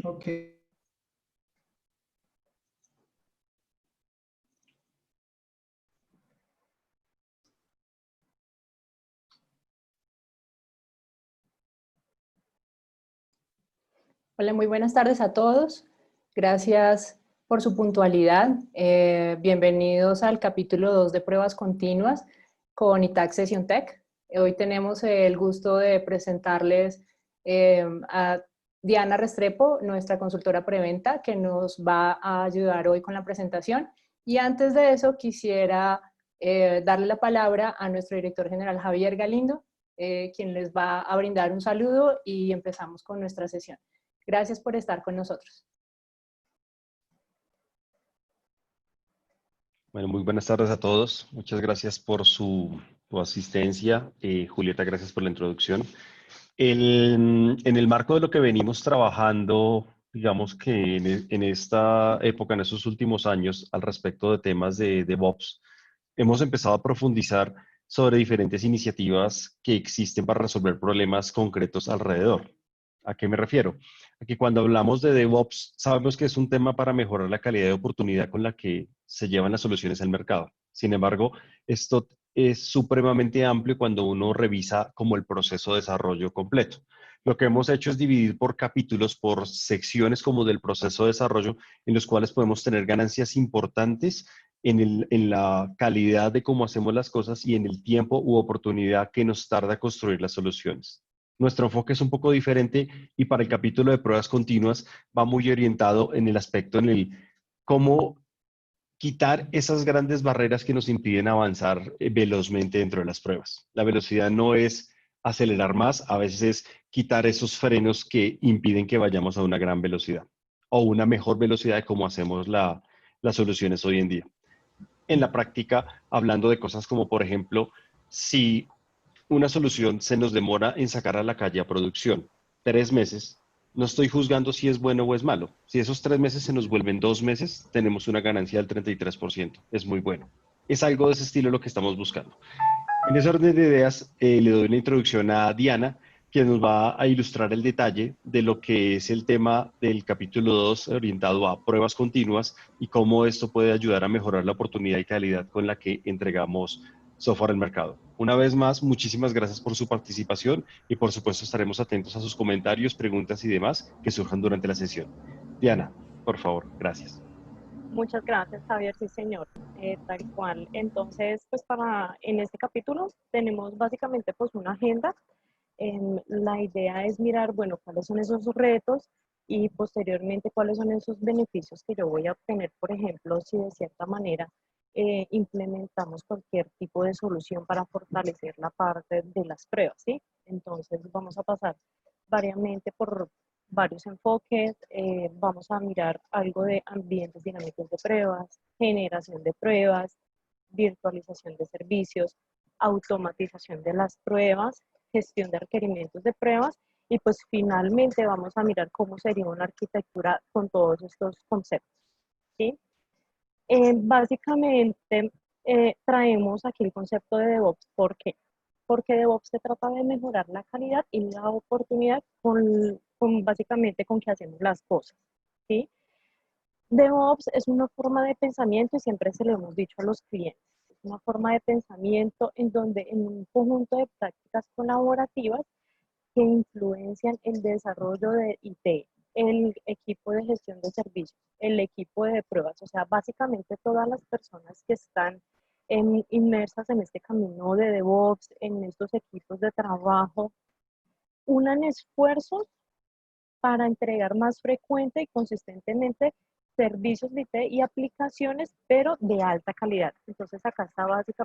Ok. Hola, muy buenas tardes a todos. Gracias por su puntualidad. Bienvenidos al capítulo 2 de pruebas continuas con ITAC Session Tech. Hoy tenemos el gusto de presentarles a Diana Restrepo, nuestra consultora preventa, que nos va a ayudar hoy con la presentación. Y antes de eso, quisiera darle la palabra a nuestro director general Javier Galindo, quien les va a brindar un saludo y empezamos con nuestra sesión. Gracias por estar con nosotros. Bueno, muy buenas tardes a todos. Muchas gracias por su asistencia. Julieta, gracias por la introducción. En el marco de lo que venimos trabajando, digamos que en esta época, en estos últimos años, al respecto de temas de DevOps, hemos empezado a profundizar sobre diferentes iniciativas que existen para resolver problemas concretos alrededor. ¿A qué me refiero? A que cuando hablamos de DevOps, sabemos que es un tema para mejorar la calidad de oportunidad con la que se llevan las soluciones al mercado. Sin embargo, esto es supremamente amplio cuando uno revisa como el proceso de desarrollo completo. Lo que hemos hecho es dividir por capítulos, por secciones como del proceso de desarrollo, en los cuales podemos tener ganancias importantes en la calidad de cómo hacemos las cosas y en el tiempo u oportunidad que nos tarda construir las soluciones. Nuestro enfoque es un poco diferente y para el capítulo de pruebas continuas va muy orientado en el aspecto en el cómo quitar esas grandes barreras que nos impiden avanzar velozmente dentro de las pruebas. La velocidad no es acelerar más, a veces es quitar esos frenos que impiden que vayamos a una gran velocidad o una mejor velocidad de cómo hacemos las soluciones hoy en día. En la práctica, hablando de cosas como, por ejemplo, si una solución se nos demora en sacar a la calle a producción 3 meses, no estoy juzgando si es bueno o es malo. Si esos 3 meses se nos vuelven 2 meses, tenemos una ganancia del 33%. Es muy bueno. Es algo de ese estilo lo que estamos buscando. En ese orden de ideas, le doy la introducción a Diana, quien nos va a ilustrar el detalle de lo que es el tema del capítulo 2 orientado a pruebas continuas y cómo esto puede ayudar a mejorar la oportunidad y calidad con la que entregamos software al mercado. Una vez más, muchísimas gracias por su participación y por supuesto estaremos atentos a sus comentarios, preguntas y demás que surjan durante la sesión. Diana, por favor, gracias. Muchas gracias, Javier. Sí, señor. Tal cual. Entonces, pues en este capítulo tenemos básicamente pues una agenda. La idea es mirar, bueno, cuáles son esos retos y posteriormente cuáles son esos beneficios que yo voy a obtener, por ejemplo, si de cierta manera implementamos cualquier tipo de solución para fortalecer la parte de las pruebas, ¿sí? Entonces, vamos a pasar variamente por varios enfoques, vamos a mirar algo de ambientes dinámicos de pruebas, generación de pruebas, virtualización de servicios, automatización de las pruebas, gestión de requerimientos de pruebas y pues finalmente vamos a mirar cómo sería una arquitectura con todos estos conceptos, ¿sí? Básicamente traemos aquí el concepto de DevOps. ¿Por qué? Porque DevOps se trata de mejorar la calidad y la oportunidad básicamente con que hacemos las cosas, ¿sí? DevOps es una forma de pensamiento y siempre se lo hemos dicho a los clientes. Es una forma de pensamiento en donde en un conjunto de prácticas colaborativas que influencian el desarrollo de IT, el equipo de gestión de servicios, el equipo de pruebas, o sea, básicamente todas las personas que están inmersas en este camino de DevOps, en estos equipos de trabajo, unan esfuerzos para entregar más frecuente y consistentemente servicios de IT y aplicaciones, pero de alta calidad. Entonces acá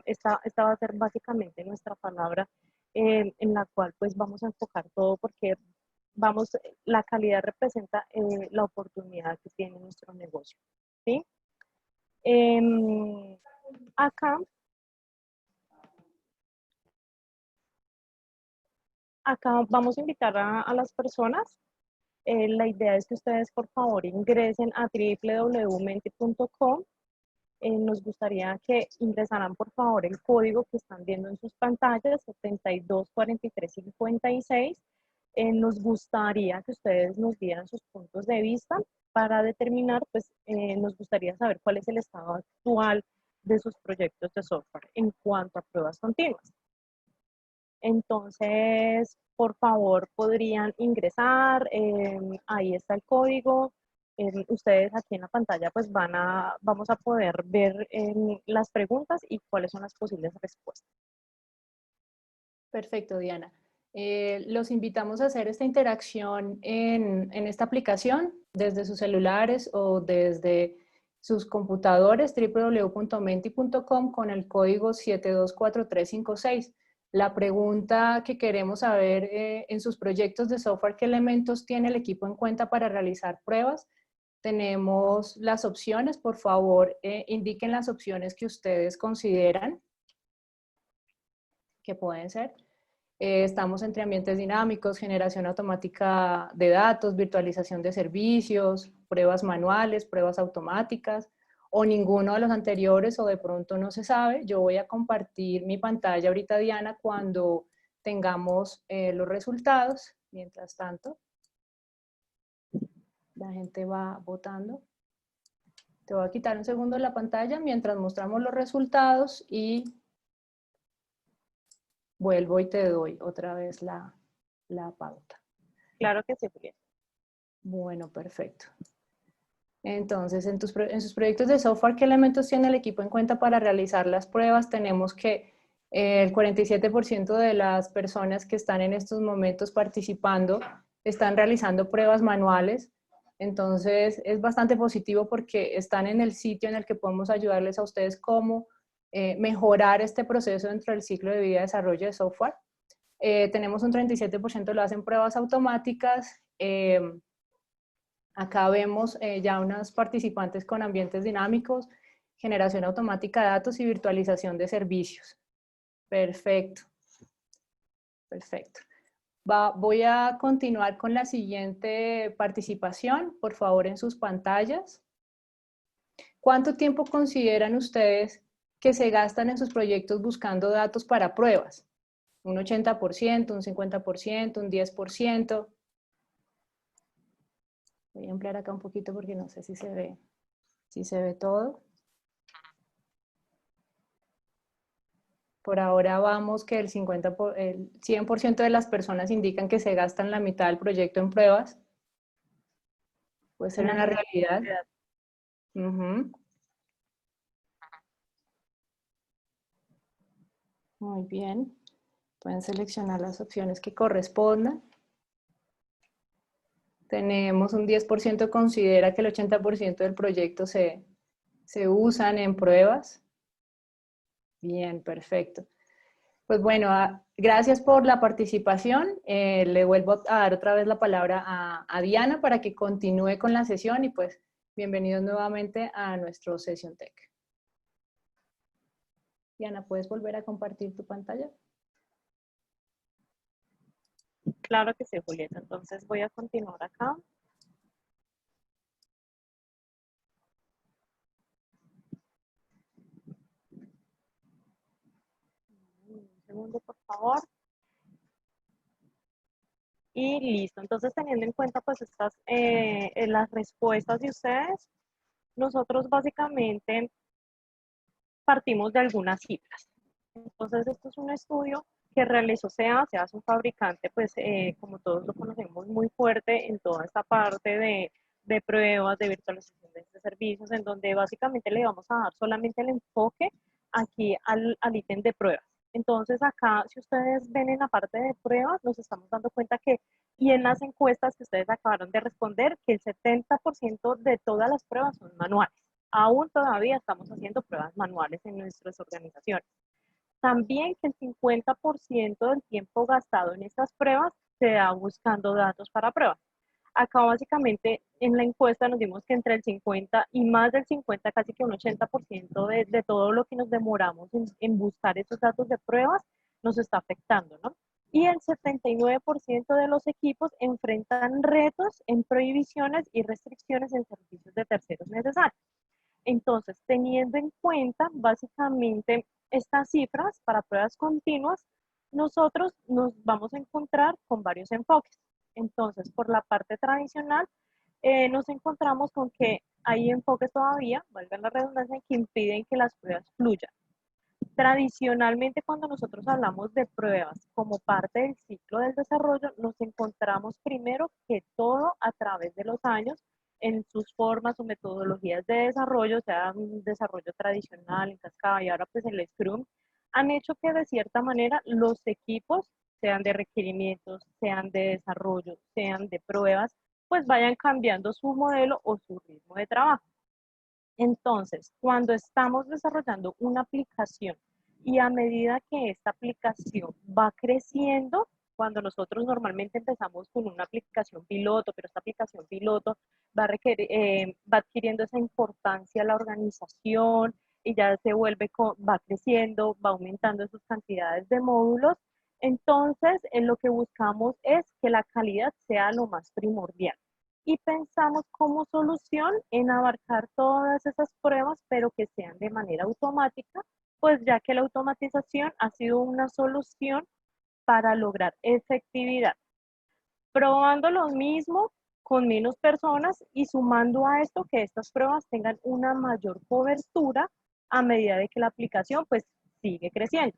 esta va a ser básicamente nuestra palabra en la cual pues vamos a enfocar todo porque la calidad representa la oportunidad que tiene nuestro negocio, ¿sí? Acá, acá vamos a invitar a las personas. La idea es que ustedes por favor ingresen a www.menti.com. Nos gustaría que ingresaran por favor el código que están viendo en sus pantallas, 724356. nos gustaría que ustedes nos dieran sus puntos de vista para determinar, pues nos gustaría saber cuál es el estado actual de sus proyectos de software en cuanto a pruebas continuas. Entonces, por favor, podrían ingresar, ahí está el código. Ustedes aquí en la pantalla pues vamos a poder ver las preguntas y cuáles son las posibles respuestas. Perfecto, Diana. Los invitamos a hacer esta interacción en esta aplicación desde sus celulares o desde sus computadores www.menti.com con el código 724356. La pregunta que queremos saber en sus proyectos de software, ¿qué elementos tiene el equipo en cuenta para realizar pruebas? Tenemos las opciones, por favor, indiquen las opciones que ustedes consideran que pueden ser. Estamos entre ambientes dinámicos, generación automática de datos, virtualización de servicios, pruebas manuales, pruebas automáticas, o ninguno de los anteriores, o de pronto no se sabe. Yo voy a compartir mi pantalla ahorita, Diana, cuando tengamos los resultados. Mientras tanto, la gente va votando. Te voy a quitar un segundo la pantalla mientras mostramos los resultados y vuelvo y te doy otra vez la pauta. Claro que sí, Julieta. Bueno, perfecto. Entonces, en sus proyectos de software, ¿qué elementos tiene el equipo en cuenta para realizar las pruebas? Tenemos que el 47% de las personas que están en estos momentos participando están realizando pruebas manuales. Entonces, es bastante positivo porque están en el sitio en el que podemos ayudarles a ustedes cómo mejorar este proceso dentro del ciclo de vida de desarrollo de software. Tenemos un 37% lo hacen pruebas automáticas. Acá vemos ya unas participantes con ambientes dinámicos, generación automática de datos y virtualización de servicios. Perfecto. Perfecto. Voy a continuar con la siguiente participación, por favor, en sus pantallas. ¿Cuánto tiempo consideran ustedes que se gastan en sus proyectos buscando datos para pruebas? ¿Un 80%, un 50%, un 10%? Voy a ampliar acá un poquito porque no sé si se ve todo. Por ahora vamos que el 100% de las personas indican que se gastan la mitad del proyecto en pruebas. Puede ser una realidad. Muy bien. Pueden seleccionar las opciones que correspondan. Tenemos un 10% considera que el 80% del proyecto se usan en pruebas. Bien, perfecto. Pues bueno, gracias por la participación. Le vuelvo a dar otra vez la palabra a Diana para que continúe con la sesión y pues bienvenidos nuevamente a nuestro Session Tech. Diana, ¿puedes volver a compartir tu pantalla? Claro que sí, Julieta. Entonces voy a continuar acá. Un segundo, por favor. Y listo. Entonces, teniendo en cuenta pues estas, las respuestas de ustedes, nosotros básicamente partimos de algunas cifras. Entonces, esto es un estudio que realizó SEA. SEA es un fabricante, pues, como todos lo conocemos, muy fuerte en toda esta parte de pruebas, de virtualización de servicios, en donde básicamente le vamos a dar solamente el enfoque aquí al ítem de pruebas. Entonces, acá, si ustedes ven en la parte de pruebas, nos estamos dando cuenta que, y en las encuestas que ustedes acabaron de responder, que el 70% de todas las pruebas son manuales. Aún todavía estamos haciendo pruebas manuales en nuestras organizaciones. También que el 50% del tiempo gastado en estas pruebas se da buscando datos para pruebas. Acá básicamente en la encuesta nos dimos que entre el 50 y más del 50, casi que un 80% de todo lo que nos demoramos en buscar esos datos de pruebas nos está afectando, ¿no? Y el 79% de los equipos enfrentan retos en prohibiciones y restricciones en servicios de terceros necesarios. Entonces, teniendo en cuenta básicamente estas cifras para pruebas continuas, nosotros nos vamos a encontrar con varios enfoques. Entonces, por la parte tradicional, nos encontramos con que hay enfoques todavía, valga la redundancia, que impiden que las pruebas fluyan. Tradicionalmente, cuando nosotros hablamos de pruebas como parte del ciclo del desarrollo, nos encontramos primero que todo a través de los años en sus formas o metodologías de desarrollo, sea un desarrollo tradicional, en cascada y ahora pues el Scrum, han hecho que de cierta manera los equipos, sean de requerimientos, sean de desarrollo, sean de pruebas, pues vayan cambiando su modelo o su ritmo de trabajo. Entonces, cuando estamos desarrollando una aplicación y a medida que esta aplicación va creciendo, cuando nosotros normalmente empezamos con una aplicación piloto, pero esta aplicación piloto va adquiriendo esa importancia a la organización y ya se vuelve, va creciendo, va aumentando sus cantidades de módulos, entonces en lo que buscamos es que la calidad sea lo más primordial y pensamos como solución en abarcar todas esas pruebas, pero que sean de manera automática, pues ya que la automatización ha sido una solución para lograr efectividad. Probando lo mismo con menos personas y sumando a esto que estas pruebas tengan una mayor cobertura a medida de que la aplicación pues sigue creciendo.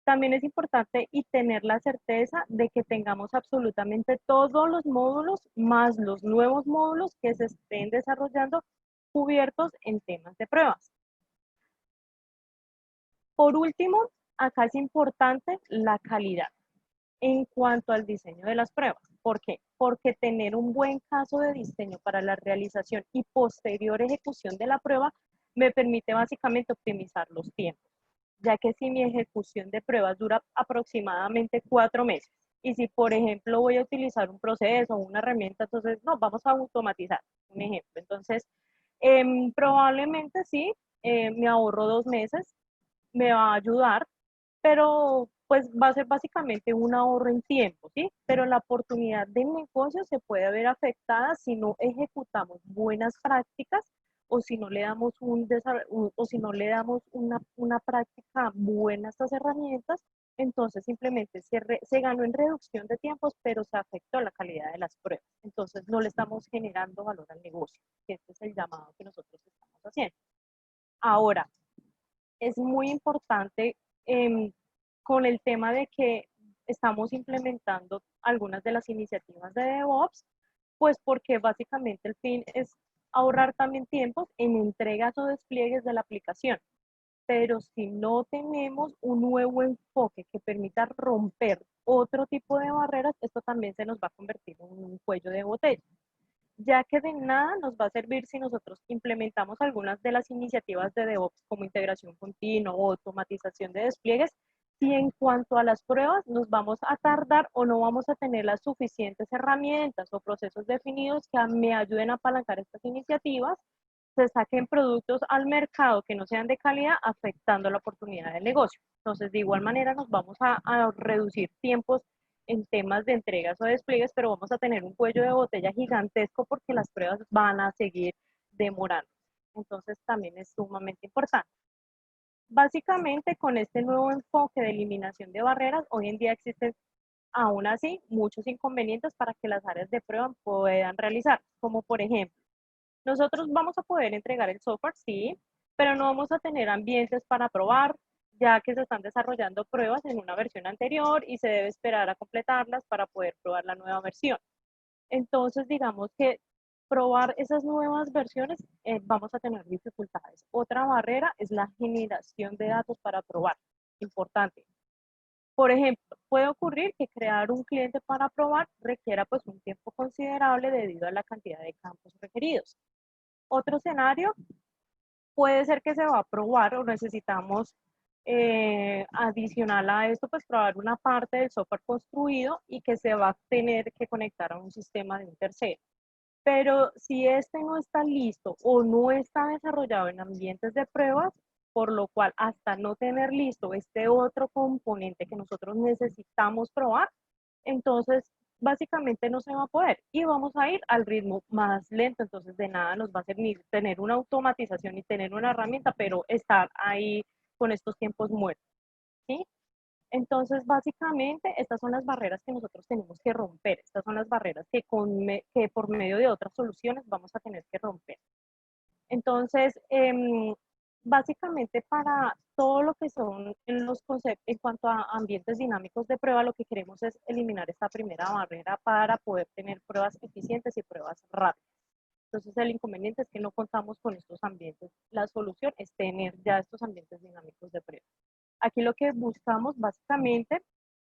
También es importante y tener la certeza de que tengamos absolutamente todos los módulos más los nuevos módulos que se estén desarrollando cubiertos en temas de pruebas. Por último, acá es importante la calidad en cuanto al diseño de las pruebas. ¿Por qué? Porque tener un buen caso de diseño para la realización y posterior ejecución de la prueba me permite básicamente optimizar los tiempos, ya que si mi ejecución de pruebas dura aproximadamente 4 meses, y si por ejemplo voy a utilizar un proceso o una herramienta, entonces no, vamos a automatizar, un ejemplo. Entonces, probablemente sí, me ahorro 2 meses, me va a ayudar, pero pues va a ser básicamente un ahorro en tiempo, ¿sí? Pero la oportunidad de negocio se puede ver afectada si no ejecutamos buenas prácticas o si no le damos, o si no le damos una práctica buena a estas herramientas, entonces simplemente se ganó en reducción de tiempos, pero se afectó la calidad de las pruebas. Entonces no le estamos generando valor al negocio, que este es el llamado que nosotros estamos haciendo. Ahora, es muy importante con el tema de que estamos implementando algunas de las iniciativas de DevOps, pues porque básicamente el fin es ahorrar también tiempos en entregas o despliegues de la aplicación. Pero si no tenemos un nuevo enfoque que permita romper otro tipo de barreras, esto también se nos va a convertir en un cuello de botella, ya que de nada nos va a servir si nosotros implementamos algunas de las iniciativas de DevOps como integración continua o automatización de despliegues, si en cuanto a las pruebas nos vamos a tardar o no vamos a tener las suficientes herramientas o procesos definidos que me ayuden a apalancar estas iniciativas, se saquen productos al mercado que no sean de calidad, afectando la oportunidad del negocio. Entonces, de igual manera, nos vamos a reducir tiempos en temas de entregas o despliegues, pero vamos a tener un cuello de botella gigantesco porque las pruebas van a seguir demorando. Entonces también es sumamente importante. Básicamente con este nuevo enfoque de eliminación de barreras, hoy en día existen aún así muchos inconvenientes para que las áreas de prueba puedan realizar, como por ejemplo, nosotros vamos a poder entregar el software, sí, pero no vamos a tener ambientes para probar, ya que se están desarrollando pruebas en una versión anterior y se debe esperar a completarlas para poder probar la nueva versión. Entonces, digamos que probar esas nuevas versiones vamos a tener dificultades. Otra barrera es la generación de datos para probar. Importante. Por ejemplo, puede ocurrir que crear un cliente para probar requiera pues un tiempo considerable debido a la cantidad de campos requeridos. Otro escenario puede ser que se va a probar o necesitamos adicional a esto, pues probar una parte del software construido y que se va a tener que conectar a un sistema de un tercero. Pero si este no está listo o no está desarrollado en ambientes de pruebas, por lo cual hasta no tener listo este otro componente que nosotros necesitamos probar, entonces básicamente no se va a poder y vamos a ir al ritmo más lento, entonces de nada nos va a servir tener una automatización y tener una herramienta, pero estar ahí con estos tiempos muertos, ¿sí? Entonces, básicamente, estas son las barreras que nosotros tenemos que romper. Estas son las barreras que, que por medio de otras soluciones vamos a tener que romper. Entonces, básicamente para todo lo que son en los conceptos, en cuanto a ambientes dinámicos de prueba, lo que queremos es eliminar esta primera barrera para poder tener pruebas eficientes y pruebas rápidas. Entonces, el inconveniente es que no contamos con estos ambientes. La solución es tener ya estos ambientes dinámicos de prueba. Aquí lo que buscamos básicamente,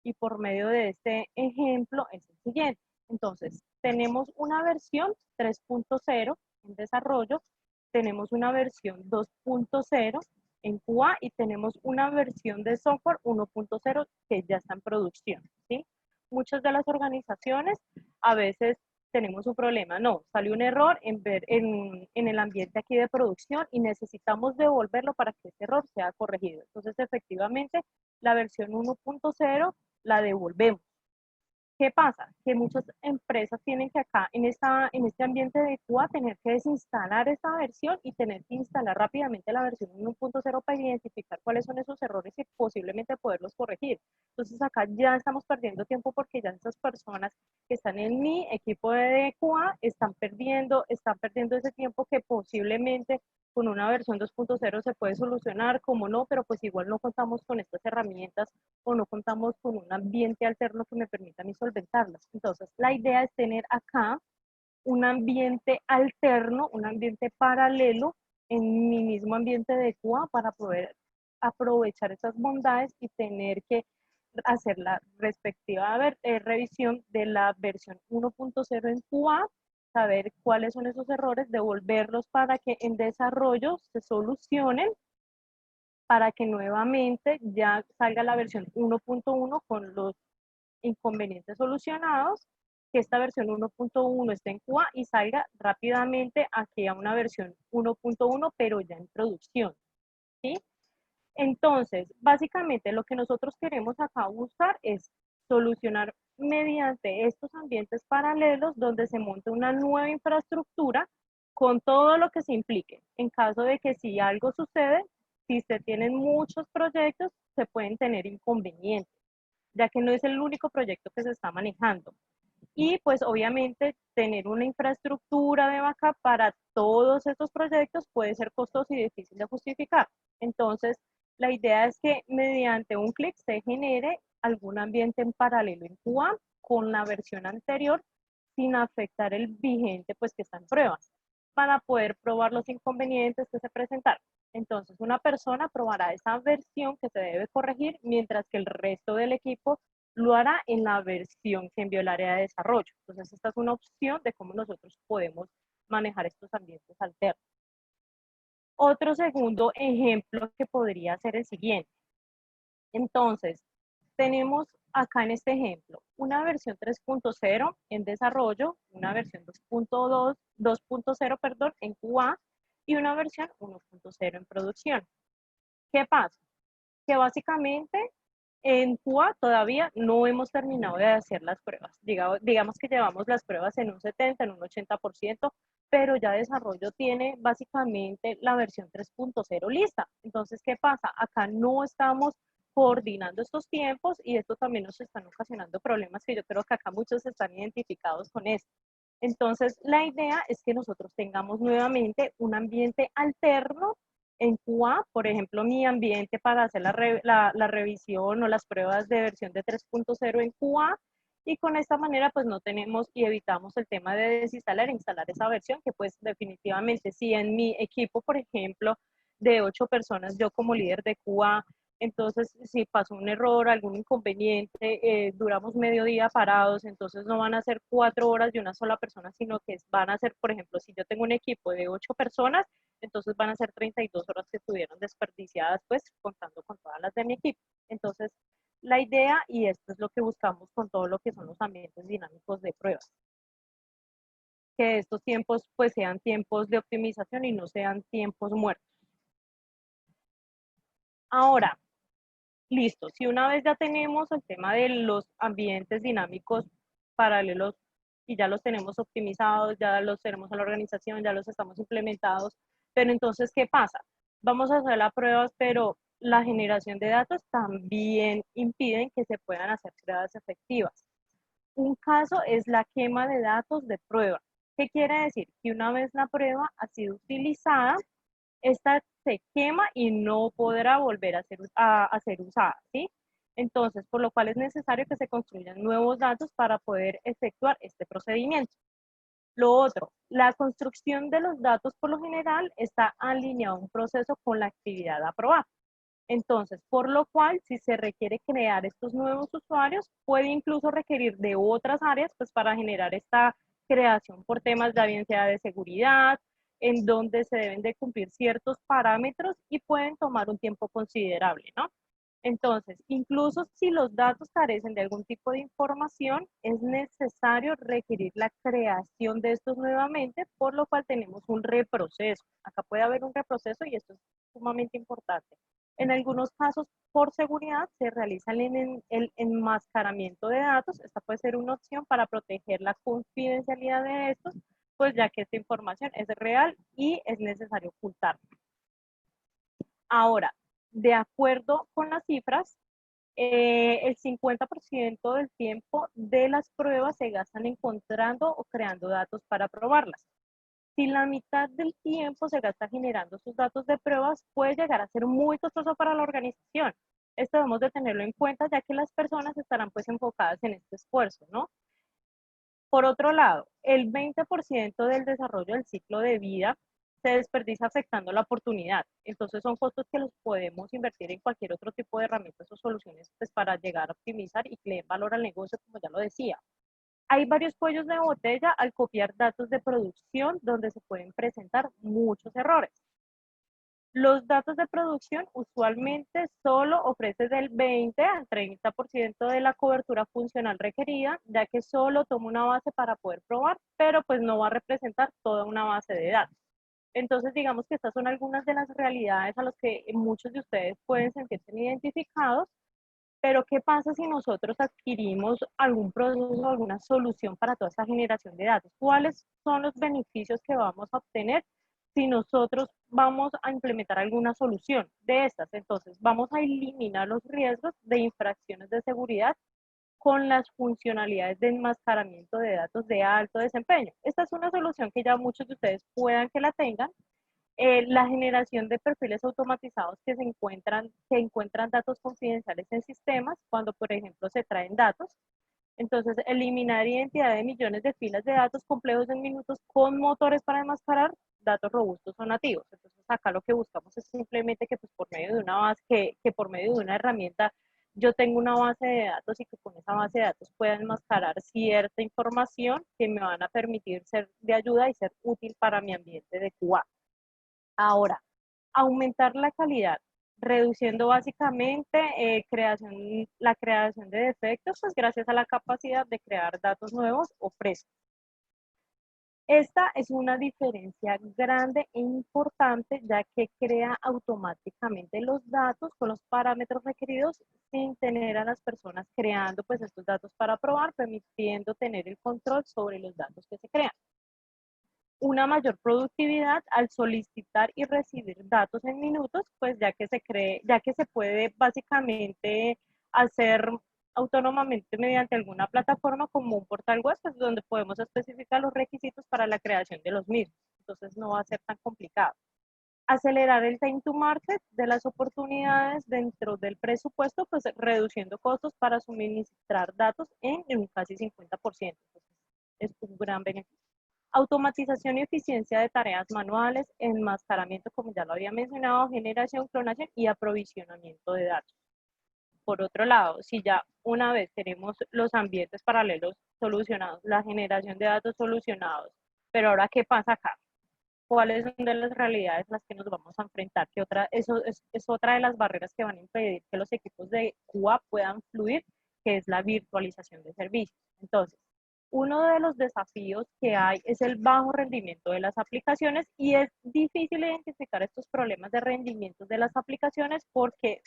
y por medio de este ejemplo, es el siguiente. Entonces, tenemos una versión 3.0 en desarrollo, tenemos una versión 2.0 en QA y tenemos una versión de software 1.0 que ya está en producción, ¿sí? Muchas de las organizaciones a veces tenemos un problema, no, salió un error en el ambiente aquí de producción y necesitamos devolverlo para que ese error sea corregido. Entonces, efectivamente, la versión 1.0 la devolvemos. ¿Qué pasa? Que muchas empresas tienen que acá, en este ambiente de QA, tener que desinstalar esta versión y tener que instalar rápidamente la versión 1.0 para identificar cuáles son esos errores y posiblemente poderlos corregir. Entonces acá ya estamos perdiendo tiempo porque ya esas personas que están en mi equipo de QA están perdiendo ese tiempo que posiblemente con una versión 2.0 se puede solucionar, como no, pero pues igual no contamos con estas herramientas o no contamos con un ambiente alterno que me permita a mí solventarlas. Entonces, la idea es tener acá un ambiente alterno, un ambiente paralelo en mi mismo ambiente de QA para poder aprovechar esas bondades y tener que hacer la respectiva revisión de la versión 1.0 en QA, saber cuáles son esos errores, devolverlos para que en desarrollo se solucionen, para que nuevamente ya salga la versión 1.1 con los inconvenientes solucionados, que esta versión 1.1 esté en QA y salga rápidamente aquí a una versión 1.1, pero ya en producción, ¿sí? Entonces, básicamente lo que nosotros queremos acá buscar es solucionar mediante estos ambientes paralelos donde se monte una nueva infraestructura con todo lo que se implique. En caso de que si algo sucede, si se tienen muchos proyectos, se pueden tener inconvenientes, ya que no es el único proyecto que se está manejando. Y pues obviamente tener una infraestructura de backup para todos estos proyectos puede ser costoso y difícil de justificar. Entonces, la idea es que mediante un clic se genere algún ambiente en paralelo en QA con la versión anterior sin afectar el vigente pues que está en pruebas para poder probar los inconvenientes que se presentaron. Entonces, una persona probará esa versión que se debe corregir, mientras que el resto del equipo lo hará en la versión que envió el área de desarrollo. Entonces, esta es una opción de cómo nosotros podemos manejar estos ambientes alternos. Otro segundo ejemplo que podría ser el siguiente. Entonces, tenemos acá en este ejemplo una versión 3.0 en desarrollo, una versión 2.0, perdón, en QA y una versión 1.0 en producción. ¿Qué pasa? Que básicamente en QA todavía no hemos terminado de hacer las pruebas. Digamos que llevamos las pruebas en un 70, en un 80%, pero ya desarrollo tiene básicamente la versión 3.0 lista. Entonces, ¿qué pasa? Acá no estamos coordinando estos tiempos y esto también nos están ocasionando problemas que yo creo que acá muchos están identificados con esto. Entonces, la idea es que nosotros tengamos nuevamente un ambiente alterno en QA, por ejemplo, mi ambiente para hacer la revisión o las pruebas de versión de 3.0 en QA, y con esta manera pues no tenemos y evitamos el tema de desinstalar e instalar esa versión, que pues definitivamente si en mi equipo, por ejemplo, de 8 personas, yo como líder de QA, entonces si pasó un error, algún inconveniente, duramos medio día parados, entonces no van a ser 4 horas de una sola persona, sino que van a ser, por ejemplo, si yo tengo un equipo de 8 personas, entonces van a ser 32 horas que estuvieron desperdiciadas, pues contando con todas las de mi equipo. Entonces, la idea, y esto es lo que buscamos con todo lo que son los ambientes dinámicos de pruebas, que estos tiempos pues sean tiempos de optimización y no sean tiempos muertos. Ahora, listo, si una vez ya tenemos el tema de los ambientes dinámicos paralelos y ya los tenemos optimizados, ya los tenemos en la organización, ya los estamos implementados, pero entonces, ¿qué pasa? Vamos a hacer las pruebas, pero la generación de datos también impiden que se puedan hacer pruebas efectivas. Un caso es la quema de datos de prueba. ¿Qué quiere decir? Que una vez la prueba ha sido utilizada, esta se quema y no podrá volver a ser usada, ¿sí? Entonces, por lo cual es necesario que se construyan nuevos datos para poder efectuar este procedimiento. Lo otro, la construcción de los datos por lo general está alineado a un proceso con la actividad a probar. Entonces, por lo cual, si se requiere crear estos nuevos usuarios, puede incluso requerir de otras áreas, pues para generar esta creación por temas ya bien sea de seguridad, en donde se deben de cumplir ciertos parámetros y pueden tomar un tiempo considerable, ¿no? Entonces, incluso si los datos carecen de algún tipo de información, es necesario requerir la creación de estos nuevamente, por lo cual tenemos un reproceso. Acá puede haber un reproceso y esto es sumamente importante. En algunos casos, por seguridad, se realiza el enmascaramiento de datos. Esta puede ser una opción para proteger la confidencialidad de estos, pues ya que esta información es real y es necesario ocultarla. Ahora, de acuerdo con las cifras, el 50% del tiempo de las pruebas se gastan encontrando o creando datos para probarlas. Si la mitad del tiempo se gasta generando sus datos de pruebas, puede llegar a ser muy costoso para la organización. Esto debemos de tenerlo en cuenta, ya que las personas estarán pues enfocadas en este esfuerzo, ¿no? Por otro lado, el 20% del desarrollo del ciclo de vida se desperdicia afectando la oportunidad. Entonces son costos que los podemos invertir en cualquier otro tipo de herramientas o soluciones pues, para llegar a optimizar y que le den valor al negocio, como ya lo decía. Hay varios cuellos de botella al copiar datos de producción donde se pueden presentar muchos errores. Los datos de producción usualmente solo ofrecen del 20 al 30% de la cobertura funcional requerida, ya que solo toma una base para poder probar, pero pues no va a representar toda una base de datos. Entonces, digamos que estas son algunas de las realidades a las que muchos de ustedes pueden sentirse identificados, pero ¿qué pasa si nosotros adquirimos algún proceso, alguna solución para toda esta generación de datos? ¿Cuáles son los beneficios que vamos a obtener si nosotros vamos a implementar alguna solución de estas? Entonces, vamos a eliminar los riesgos de infracciones de seguridad con las funcionalidades de enmascaramiento de datos de alto desempeño. Esta es una solución que ya muchos de ustedes puedan que la tengan. La generación de perfiles automatizados que encuentran datos confidenciales en sistemas cuando, por ejemplo, se traen datos. Entonces, eliminar identidad de millones de filas de datos complejos en minutos con motores para enmascarar datos robustos o nativos. Entonces, acá lo que buscamos es simplemente que pues, por medio de una base, que por medio de una herramienta yo tengo una base de datos y que con esa base de datos pueda enmascarar cierta información que me van a permitir ser de ayuda y ser útil para mi ambiente de QA. Ahora, aumentar la calidad, reduciendo básicamente la creación de defectos, pues gracias a la capacidad de crear datos nuevos o frescos. Esta es una diferencia grande e importante, ya que crea automáticamente los datos con los parámetros requeridos sin tener a las personas creando pues estos datos para probar, permitiendo tener el control sobre los datos que se crean. Una mayor productividad al solicitar y recibir datos en minutos, pues ya que se puede básicamente hacer autónomamente mediante alguna plataforma como un portal web, pues donde podemos especificar los requisitos para la creación de los mismos. Entonces no va a ser tan complicado. Acelerar el time to market de las oportunidades dentro del presupuesto, pues reduciendo costos para suministrar datos en un casi 50%. Entonces, es un gran beneficio. Automatización y eficiencia de tareas manuales, enmascaramiento, como ya lo había mencionado, generación, clonación y aprovisionamiento de datos. Por otro lado, si ya una vez tenemos los ambientes paralelos solucionados, la generación de datos solucionados, pero ahora, ¿qué pasa acá? ¿Cuáles son de las realidades las que nos vamos a enfrentar? Eso es otra de las barreras que van a impedir que los equipos de QA puedan fluir, que es la virtualización de servicios. Entonces, uno de los desafíos que hay es el bajo rendimiento de las aplicaciones y es difícil identificar estos problemas de rendimiento de las aplicaciones porque,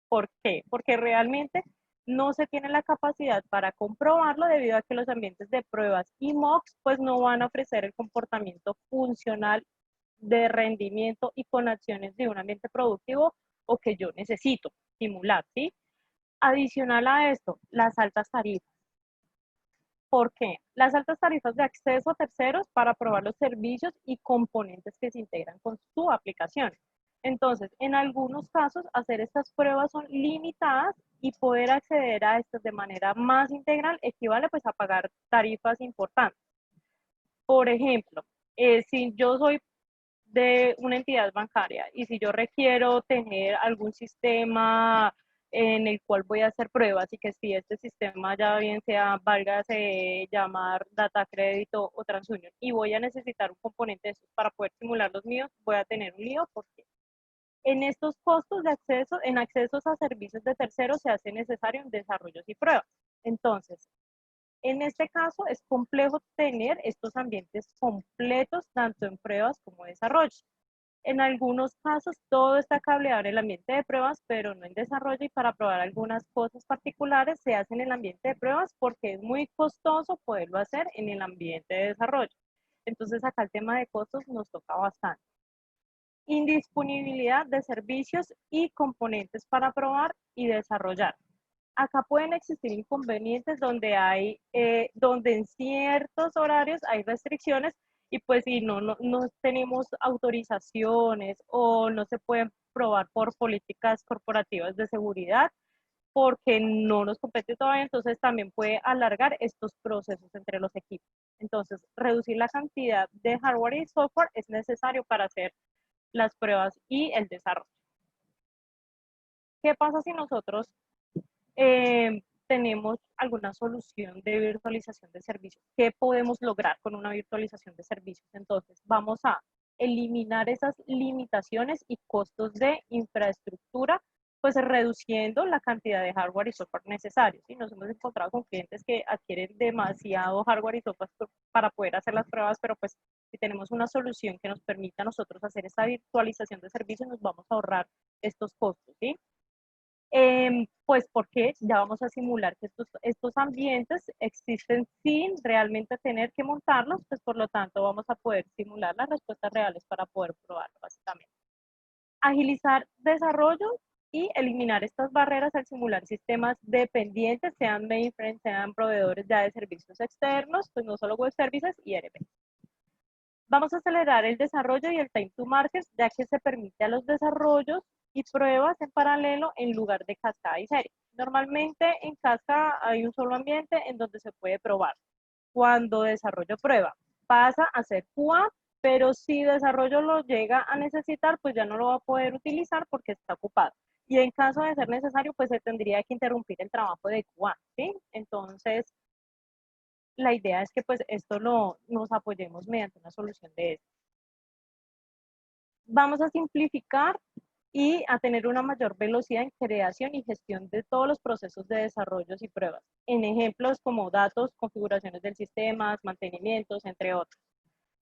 ¿por qué? Porque realmente no se tiene la capacidad para comprobarlo debido a que los ambientes de pruebas y mocks pues no van a ofrecer el comportamiento funcional de rendimiento y con acciones de un ambiente productivo o que yo necesito simular, ¿sí? Adicional a esto, las altas tarifas. ¿Por qué? Las altas tarifas de acceso a terceros para probar los servicios y componentes que se integran con su aplicación. Entonces, en algunos casos, hacer estas pruebas son limitadas y poder acceder a estas de manera más integral equivale pues a pagar tarifas importantes. Por ejemplo, si yo soy de una entidad bancaria y si yo requiero tener algún sistema en el cual voy a hacer pruebas y que si este sistema ya bien sea, válgase llamar data crédito o TransUnion y voy a necesitar un componente de estos para poder simular los míos, voy a tener un lío porque en estos costos de acceso, en accesos a servicios de terceros se hace necesario un desarrollo y pruebas. Entonces, en este caso es complejo tener estos ambientes completos tanto en pruebas como desarrollo. En algunos casos todo está cableado en el ambiente de pruebas, pero no en desarrollo y para probar algunas cosas particulares se hace en el ambiente de pruebas porque es muy costoso poderlo hacer en el ambiente de desarrollo. Entonces acá el tema de costos nos toca bastante. Indisponibilidad de servicios y componentes para probar y desarrollar. Acá pueden existir inconvenientes donde en ciertos horarios hay restricciones y pues si no tenemos autorizaciones o no se pueden probar por políticas corporativas de seguridad porque no nos compete todavía, entonces también puede alargar estos procesos entre los equipos. Entonces, reducir la cantidad de hardware y software es necesario para hacer las pruebas y el desarrollo. ¿Qué pasa si nosotros tenemos alguna solución de virtualización de servicios? ¿Qué podemos lograr con una virtualización de servicios? Entonces, vamos a eliminar esas limitaciones y costos de infraestructura, pues reduciendo la cantidad de hardware y software necesarios. Y nos hemos encontrado con clientes que adquieren demasiado hardware y software para poder hacer las pruebas, pero pues si tenemos una solución que nos permita a nosotros hacer esta virtualización de servicios, nos vamos a ahorrar estos costos, ¿sí? Pues porque ya vamos a simular que estos ambientes existen sin realmente tener que montarlos, pues por lo tanto vamos a poder simular las respuestas reales para poder probarlo básicamente. Agilizar desarrollo y eliminar estas barreras al simular sistemas dependientes, sean mainframe, sean proveedores ya de servicios externos, pues no solo web services y ERP. Vamos a acelerar el desarrollo y el time to market, ya que se permite a los desarrollos y pruebas en paralelo en lugar de cascada y serie. Normalmente en cascada hay un solo ambiente en donde se puede probar. Cuando desarrollo prueba, pasa a ser QA, pero si desarrollo lo llega a necesitar, pues ya no lo va a poder utilizar porque está ocupado. Y en caso de ser necesario, pues se tendría que interrumpir el trabajo de QA, ¿sí? Entonces, la idea es que pues esto nos apoyemos mediante una solución de esto. Vamos a simplificar y a tener una mayor velocidad en creación y gestión de todos los procesos de desarrollos y pruebas, en ejemplos como datos, configuraciones del sistema, mantenimientos, entre otros.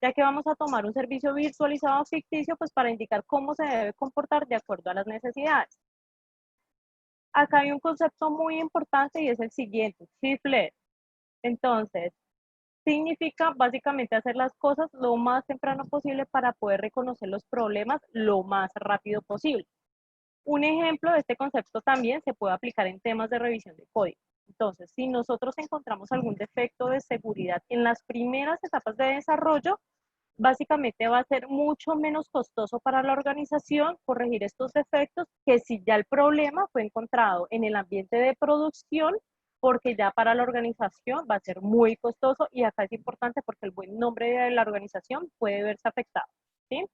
Ya que vamos a tomar un servicio virtualizado ficticio, pues para indicar cómo se debe comportar de acuerdo a las necesidades. Acá hay un concepto muy importante y es el siguiente, shift-led. Entonces, significa básicamente hacer las cosas lo más temprano posible para poder reconocer los problemas lo más rápido posible. Un ejemplo de este concepto también se puede aplicar en temas de revisión de código. Entonces, si nosotros encontramos algún defecto de seguridad en las primeras etapas de desarrollo, básicamente va a ser mucho menos costoso para la organización corregir estos defectos que si ya el problema fue encontrado en el ambiente de producción, porque ya para la organización va a ser muy costoso y acá es importante porque el buen nombre de la organización puede verse afectado, ¿sí?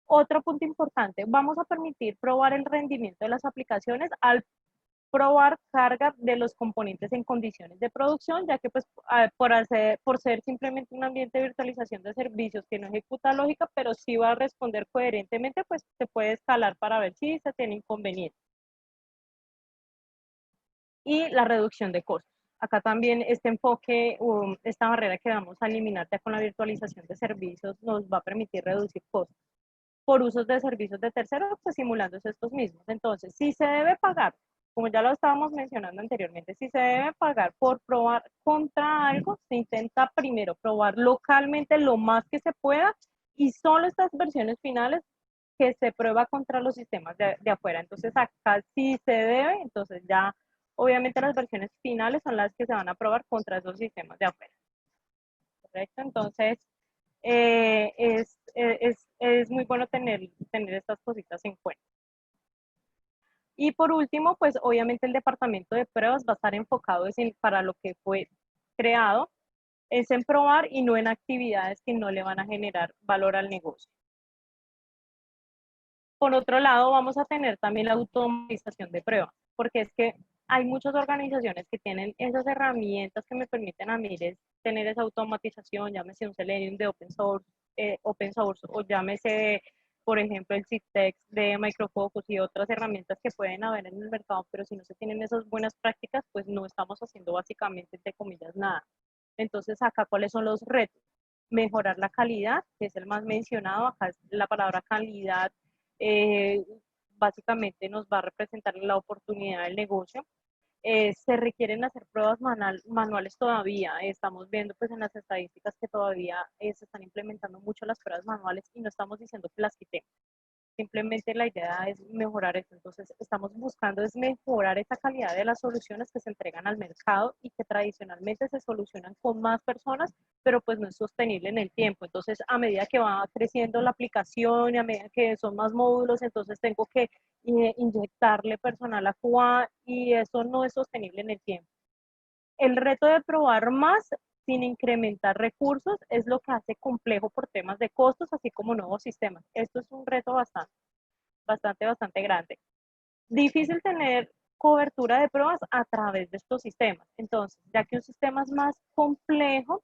Otro punto importante, vamos a permitir probar el rendimiento de las aplicaciones al probar carga de los componentes en condiciones de producción, ya que pues por ser simplemente un ambiente de virtualización de servicios que no ejecuta lógica, pero sí va a responder coherentemente, pues se puede escalar para ver si se tiene inconveniente. Y la reducción de costos. Acá también este enfoque, esta barrera que vamos a eliminar ya con la virtualización de servicios nos va a permitir reducir costos por usos de servicios de terceros, pues simulándose estos mismos. Entonces, si se debe pagar, como ya lo estábamos mencionando anteriormente, si se debe pagar por probar contra algo, se intenta primero probar localmente lo más que se pueda y solo estas versiones finales que se prueba contra los sistemas de afuera. Entonces acá sí se debe, entonces ya obviamente las versiones finales son las que se van a probar contra esos sistemas de afuera. ¿Correcto? Entonces es muy bueno tener estas cositas en cuenta. Y por último, pues obviamente el departamento de pruebas va a estar enfocado para lo que fue creado, es en probar y no en actividades que no le van a generar valor al negocio. Por otro lado, vamos a tener también la automatización de pruebas, porque es que hay muchas organizaciones que tienen esas herramientas que me permiten a mí tener esa automatización, llámese un Selenium de open source o llámese, por ejemplo, el Syntex de Micro Focus y otras herramientas que pueden haber en el mercado, pero si no se tienen esas buenas prácticas, pues no estamos haciendo básicamente, entre comillas, nada. Entonces, acá, ¿cuáles son los retos? Mejorar la calidad, que es el más mencionado. Acá la palabra calidad básicamente nos va a representar la oportunidad del negocio. Se requieren hacer pruebas manuales todavía. Estamos viendo pues en las estadísticas que todavía se están implementando mucho las pruebas manuales y no estamos diciendo que las quitemos. Simplemente la idea es mejorar esto. Entonces, estamos buscando es mejorar esa calidad de las soluciones que se entregan al mercado y que tradicionalmente se solucionan con más personas, pero pues no es sostenible en el tiempo. Entonces, a medida que va creciendo la aplicación y a medida que son más módulos, entonces tengo que inyectarle personal a QA y eso no es sostenible en el tiempo. El reto de probar más sin incrementar recursos es lo que hace complejo por temas de costos, así como nuevos sistemas. Esto es un reto bastante grande. Difícil tener cobertura de pruebas a través de estos sistemas. Entonces, ya que un sistema es más complejo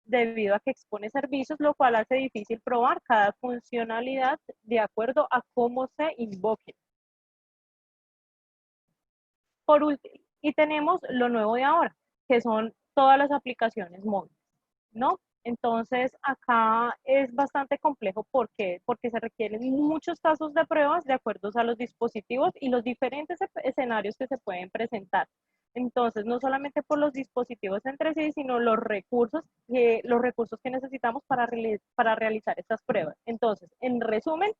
debido a que expone servicios, lo cual hace difícil probar cada funcionalidad de acuerdo a cómo se invoque. Por último, y tenemos lo nuevo de ahora, que son todas las aplicaciones móviles, ¿no? Entonces, acá es bastante complejo. ¿Por qué? Porque se requieren muchos casos de pruebas de acuerdo a los dispositivos y los diferentes escenarios que se pueden presentar. Entonces, no solamente por los dispositivos entre sí, sino los recursos que necesitamos para realizar estas pruebas. Entonces, en resumen,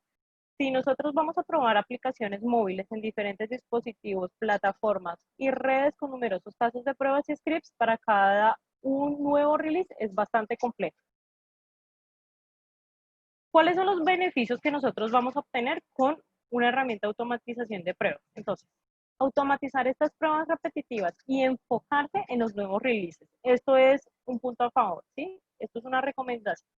si nosotros vamos a probar aplicaciones móviles en diferentes dispositivos, plataformas y redes con numerosos casos de pruebas y scripts para cada un nuevo release, es bastante complejo. ¿Cuáles son los beneficios que nosotros vamos a obtener con una herramienta de automatización de pruebas? Entonces, automatizar estas pruebas repetitivas y enfocarse en los nuevos releases. Esto es un punto a favor, ¿sí? Esto es una recomendación.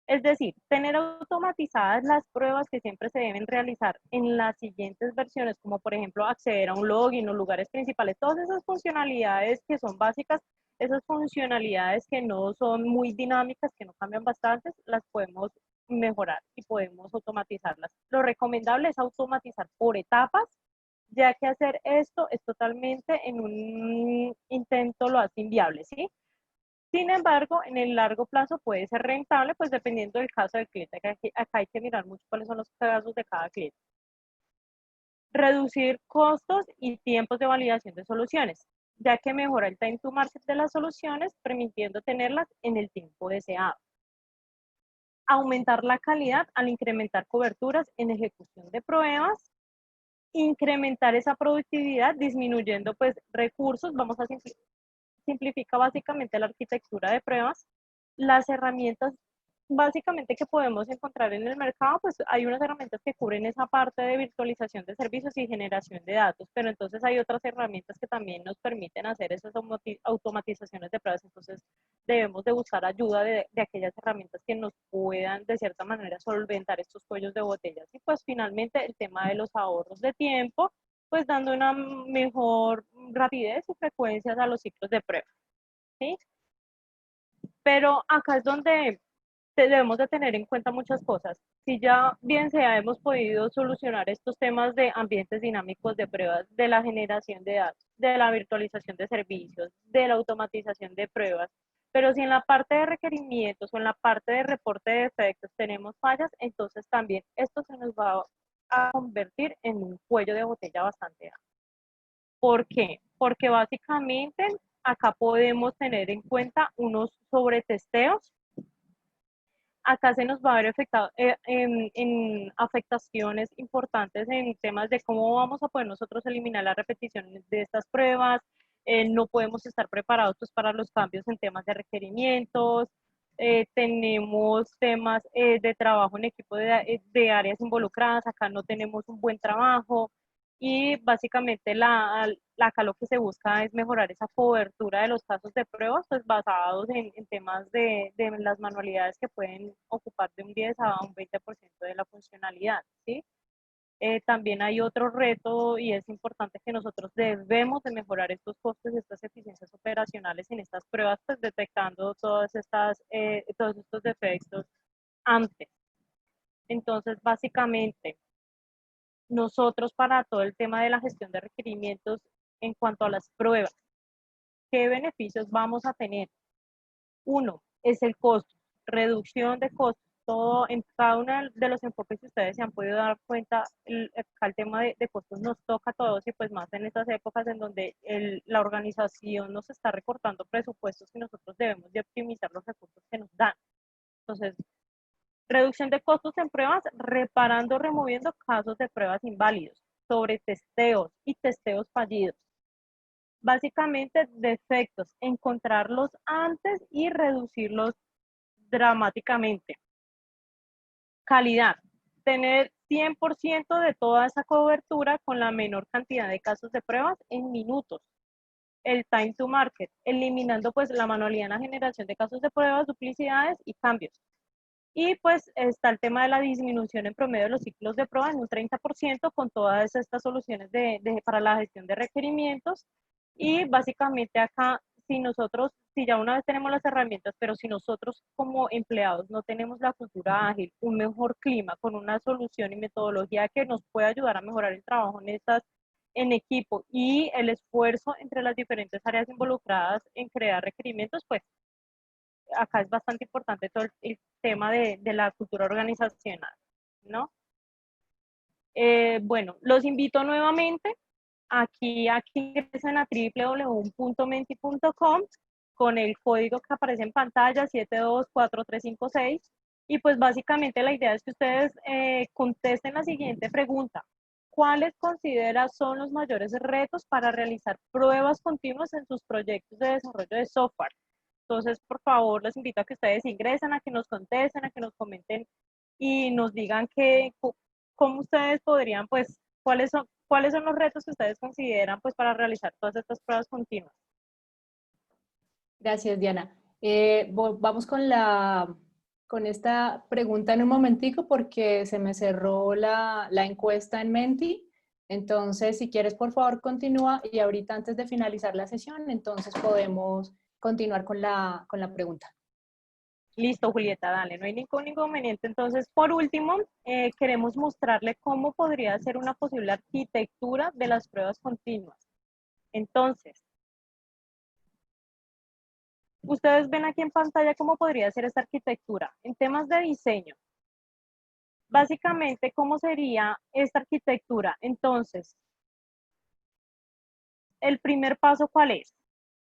Es decir, tener automatizadas las pruebas que siempre se deben realizar en las siguientes versiones, como por ejemplo acceder a un login o lugares principales, todas esas funcionalidades que son básicas, esas funcionalidades que no son muy dinámicas, que no cambian bastante, las podemos mejorar y podemos automatizarlas. Lo recomendable es automatizar por etapas, ya que hacer esto es totalmente en un intento lo hace inviable, ¿sí? Sin embargo, en el largo plazo puede ser rentable, pues dependiendo del caso del cliente. Acá hay que mirar mucho cuáles son los casos de cada cliente. Reducir costos y tiempos de validación de soluciones, ya que mejora el time to market de las soluciones, permitiendo tenerlas en el tiempo deseado. Aumentar la calidad al incrementar coberturas en ejecución de pruebas. Incrementar esa productividad disminuyendo pues recursos. Vamos a simplifica básicamente la arquitectura de pruebas. Las herramientas básicamente que podemos encontrar en el mercado, pues hay unas herramientas que cubren esa parte de virtualización de servicios y generación de datos, pero entonces hay otras herramientas que también nos permiten hacer esas automatizaciones de pruebas. Entonces debemos de buscar ayuda de aquellas herramientas que nos puedan de cierta manera solventar estos cuellos de botellas. Y pues finalmente el tema de los ahorros de tiempo, pues dando una mejor rapidez y frecuencias a los ciclos de prueba, ¿sí? Pero acá es donde debemos de tener en cuenta muchas cosas. Si ya bien sea hemos podido solucionar estos temas de ambientes dinámicos de pruebas, de la generación de datos, de la virtualización de servicios, de la automatización de pruebas, pero si en la parte de requerimientos o en la parte de reporte de defectos tenemos fallas, entonces también esto se nos va a convertir en un cuello de botella bastante amplio. ¿Por qué? Porque básicamente acá podemos tener en cuenta unos sobretesteos acá se nos va a ver afectado en afectaciones importantes en temas de cómo vamos a poder nosotros eliminar la repetición de estas pruebas. No podemos estar preparados pues, para los cambios en temas de requerimientos. Tenemos temas de trabajo en equipo de áreas involucradas. Acá no tenemos un buen trabajo. Y básicamente acá lo que se busca es mejorar esa cobertura de los casos de pruebas, pues basados en temas de las manualidades que pueden ocupar de un 10 a un 20% de la funcionalidad, ¿sí? También hay otro reto y es importante que nosotros debemos de mejorar estos costos y estas eficiencias operacionales en estas pruebas, pues detectando todos estos defectos antes. Entonces, básicamente, nosotros para todo el tema de la gestión de requerimientos en cuanto a las pruebas, ¿qué beneficios vamos a tener? Uno, es el costo, reducción de costos. Todo, en cada uno de los enfoques que ustedes se han podido dar cuenta, el tema de costos nos toca a todos y pues más en estas épocas en donde la organización nos está recortando presupuestos y nosotros debemos de optimizar los recursos que nos dan. Entonces, reducción de costos en pruebas, reparando, removiendo casos de pruebas inválidos, sobre testeos y testeos fallidos. Básicamente, defectos, encontrarlos antes y reducirlos dramáticamente. Calidad, tener 100% de toda esa cobertura con la menor cantidad de casos de pruebas en minutos. El time to market, eliminando pues la manualidad en la generación de casos de pruebas, duplicidades y cambios. Y pues está el tema de la disminución en promedio de los ciclos de prueba en un 30% con todas estas soluciones para la gestión de requerimientos. Y básicamente acá, si ya una vez tenemos las herramientas, pero si nosotros como empleados no tenemos la cultura ágil, un mejor clima con una solución y metodología que nos pueda ayudar a mejorar el trabajo en equipo y el esfuerzo entre las diferentes áreas involucradas en crear requerimientos, pues acá es bastante importante todo el tema de la cultura organizacional, ¿no? Bueno, los invito nuevamente aquí ingresen a www.menti.com con el código que aparece en pantalla 724356 y pues básicamente la idea es que ustedes contesten la siguiente pregunta. ¿Cuáles consideran son los mayores retos para realizar pruebas continuas en sus proyectos de desarrollo de software? Entonces, por favor, les invito a que ustedes ingresen, a que nos contesten, a que nos comenten y nos digan cómo ustedes podrían, pues, cuáles son los retos que ustedes consideran, pues, para realizar todas estas pruebas continuas. Gracias, Diana. Vamos con esta pregunta en un momentico porque se me cerró la encuesta en Menti. Entonces, si quieres, por favor, continúa y ahorita antes de finalizar la sesión, entonces podemos continuar con la pregunta. Listo, Julieta, dale, no hay ningún inconveniente. Entonces, por último, queremos mostrarle cómo podría ser una posible arquitectura de las pruebas continuas. Entonces, ustedes ven aquí en pantalla cómo podría ser esta arquitectura. En temas de diseño, básicamente, ¿cómo sería esta arquitectura? Entonces, el primer paso, ¿cuál es?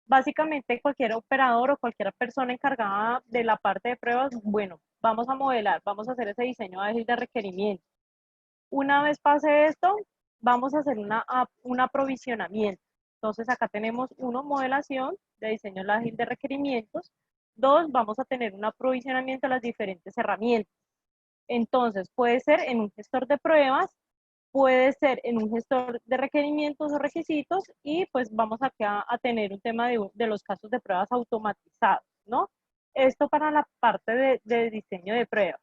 Básicamente, cualquier operador o cualquier persona encargada de la parte de pruebas, bueno, vamos a modelar, vamos a hacer ese diseño ágil de requerimientos. Una vez pase esto, vamos a hacer un aprovisionamiento. Entonces, acá tenemos uno, modelación de diseño ágil de requerimientos. Dos, vamos a tener un aprovisionamiento de las diferentes herramientas. Entonces, puede ser en un gestor de pruebas, puede ser en un gestor de requerimientos o requisitos y pues vamos acá a tener un tema de los casos de pruebas automatizados, ¿no? Esto para la parte de diseño de pruebas.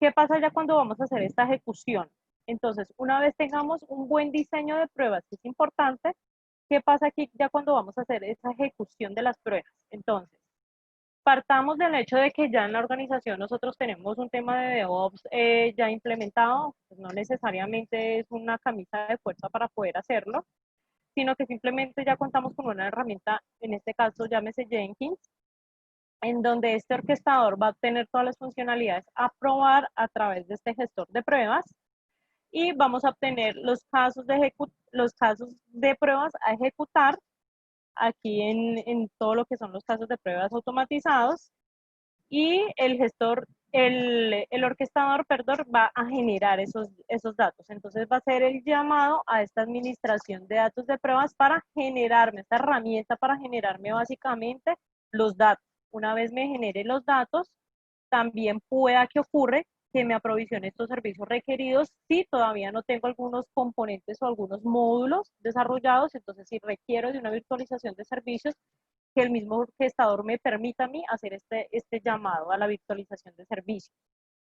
¿Qué pasa ya cuando vamos a hacer esta ejecución? Entonces, una vez tengamos un buen diseño de pruebas, que es importante, ¿qué pasa aquí ya cuando vamos a hacer esa ejecución de las pruebas? Entonces, partamos del hecho de que ya en la organización nosotros tenemos un tema de DevOps ya implementado, pues no necesariamente es una camisa de fuerza para poder hacerlo, sino que simplemente ya contamos con una herramienta, en este caso llámese Jenkins, en donde este orquestador va a tener todas las funcionalidades a probar a través de este gestor de pruebas y vamos a obtener los casos de pruebas a ejecutar aquí en todo lo que son los casos de pruebas automatizados y el gestor el orquestador, perdón, va a generar esos datos. Entonces va a ser el llamado a esta administración de datos de pruebas para generarme, esta herramienta para generarme básicamente los datos. Una vez me genere los datos, también pueda que ocurre que me aprovisione estos servicios requeridos si todavía no tengo algunos componentes o algunos módulos desarrollados, entonces si requiero de una virtualización de servicios, que el mismo orquestador me permita a mí hacer este llamado a la virtualización de servicios,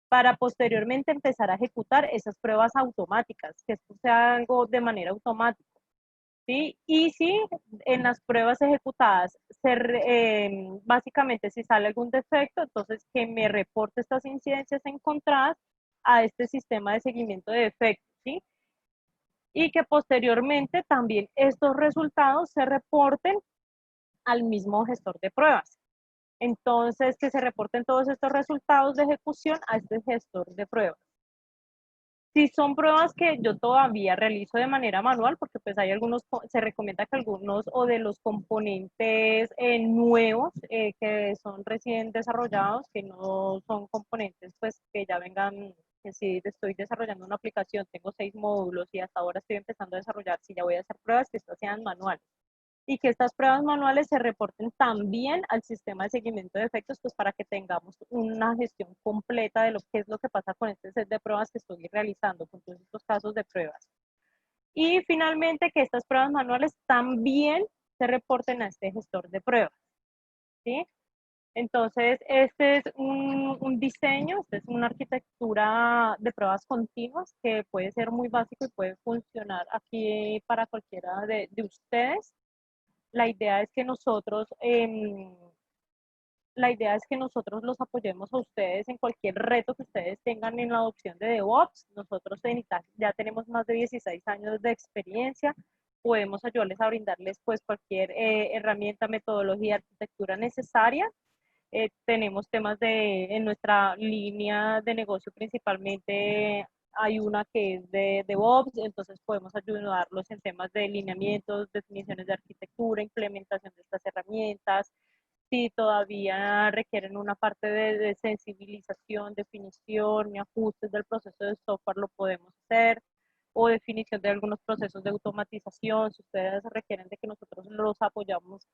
para posteriormente empezar a ejecutar esas pruebas automáticas, que esto sea algo de manera automática. ¿Sí? Y si en las pruebas ejecutadas, básicamente si sale algún defecto, entonces que me reporte estas incidencias encontradas a este sistema de seguimiento de defectos, ¿sí? Y que posteriormente también estos resultados se reporten al mismo gestor de pruebas. Entonces, que se reporten todos estos resultados de ejecución a este gestor de pruebas. Si son pruebas que yo todavía realizo de manera manual, porque pues hay algunos, se recomienda que algunos o de los componentes nuevos que son recién desarrollados, que no son componentes pues que ya vengan, que si estoy desarrollando una aplicación, tengo 6 módulos y hasta ahora estoy empezando a desarrollar, si ya voy a hacer pruebas, que estas sean manuales. Y que estas pruebas manuales se reporten también al sistema de seguimiento de defectos, pues para que tengamos una gestión completa de lo que es lo que pasa con este set de pruebas que estoy realizando, con todos estos casos de pruebas. Y finalmente que estas pruebas manuales también se reporten a este gestor de pruebas, ¿sí? Entonces, este es un diseño, esta es una arquitectura de pruebas continuas que puede ser muy básico y puede funcionar aquí para cualquiera de ustedes. La idea es que nosotros, los apoyemos a ustedes en cualquier reto que ustedes tengan en la adopción de DevOps. Nosotros en ITAC ya tenemos más de 16 años de experiencia. Podemos ayudarles a brindarles pues cualquier herramienta, metodología, arquitectura necesaria. Tenemos temas en nuestra línea de negocio principalmente. Hay una que es de DevOps, entonces podemos ayudarlos en temas de lineamientos, definiciones de arquitectura, implementación de estas herramientas. Si todavía requieren una parte de sensibilización, definición y ajustes del proceso de software, lo podemos hacer, o definición de algunos procesos de automatización, si ustedes requieren de que nosotros los apoyamos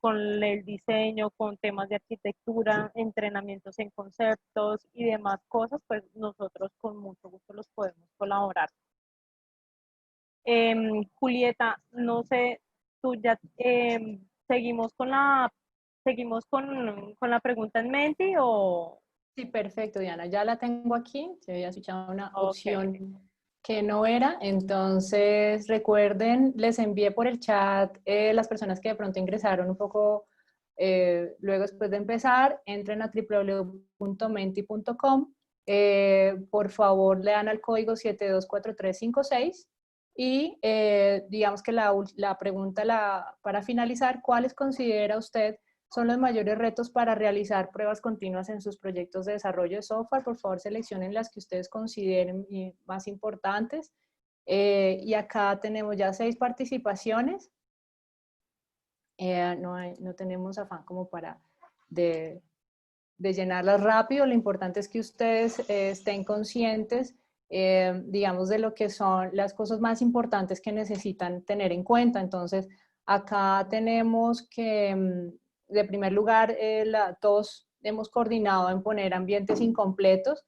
con el diseño, con temas de arquitectura, entrenamientos en conceptos y demás cosas, pues nosotros con mucho gusto los podemos colaborar. Julieta, no sé, tú ya seguimos con la pregunta en mente o... Sí, perfecto, Diana. Ya la tengo aquí. Se había escuchado una Okay. opción que no era. Entonces, recuerden, les envié por el chat las personas que de pronto ingresaron un poco luego después de empezar. Entren a www.menti.com. Por favor, le dan al código 724356 y digamos que la pregunta para finalizar, ¿cuáles considera usted son los mayores retos para realizar pruebas continuas en sus proyectos de desarrollo de software? Por favor, seleccionen las que ustedes consideren más importantes. Y acá tenemos ya 6 participaciones. No tenemos afán como de llenarlas rápido. Lo importante es que ustedes estén conscientes, digamos, de lo que son las cosas más importantes que necesitan tener en cuenta. Entonces, acá tenemos que, de primer lugar, todos hemos coordinado en poner ambientes incompletos.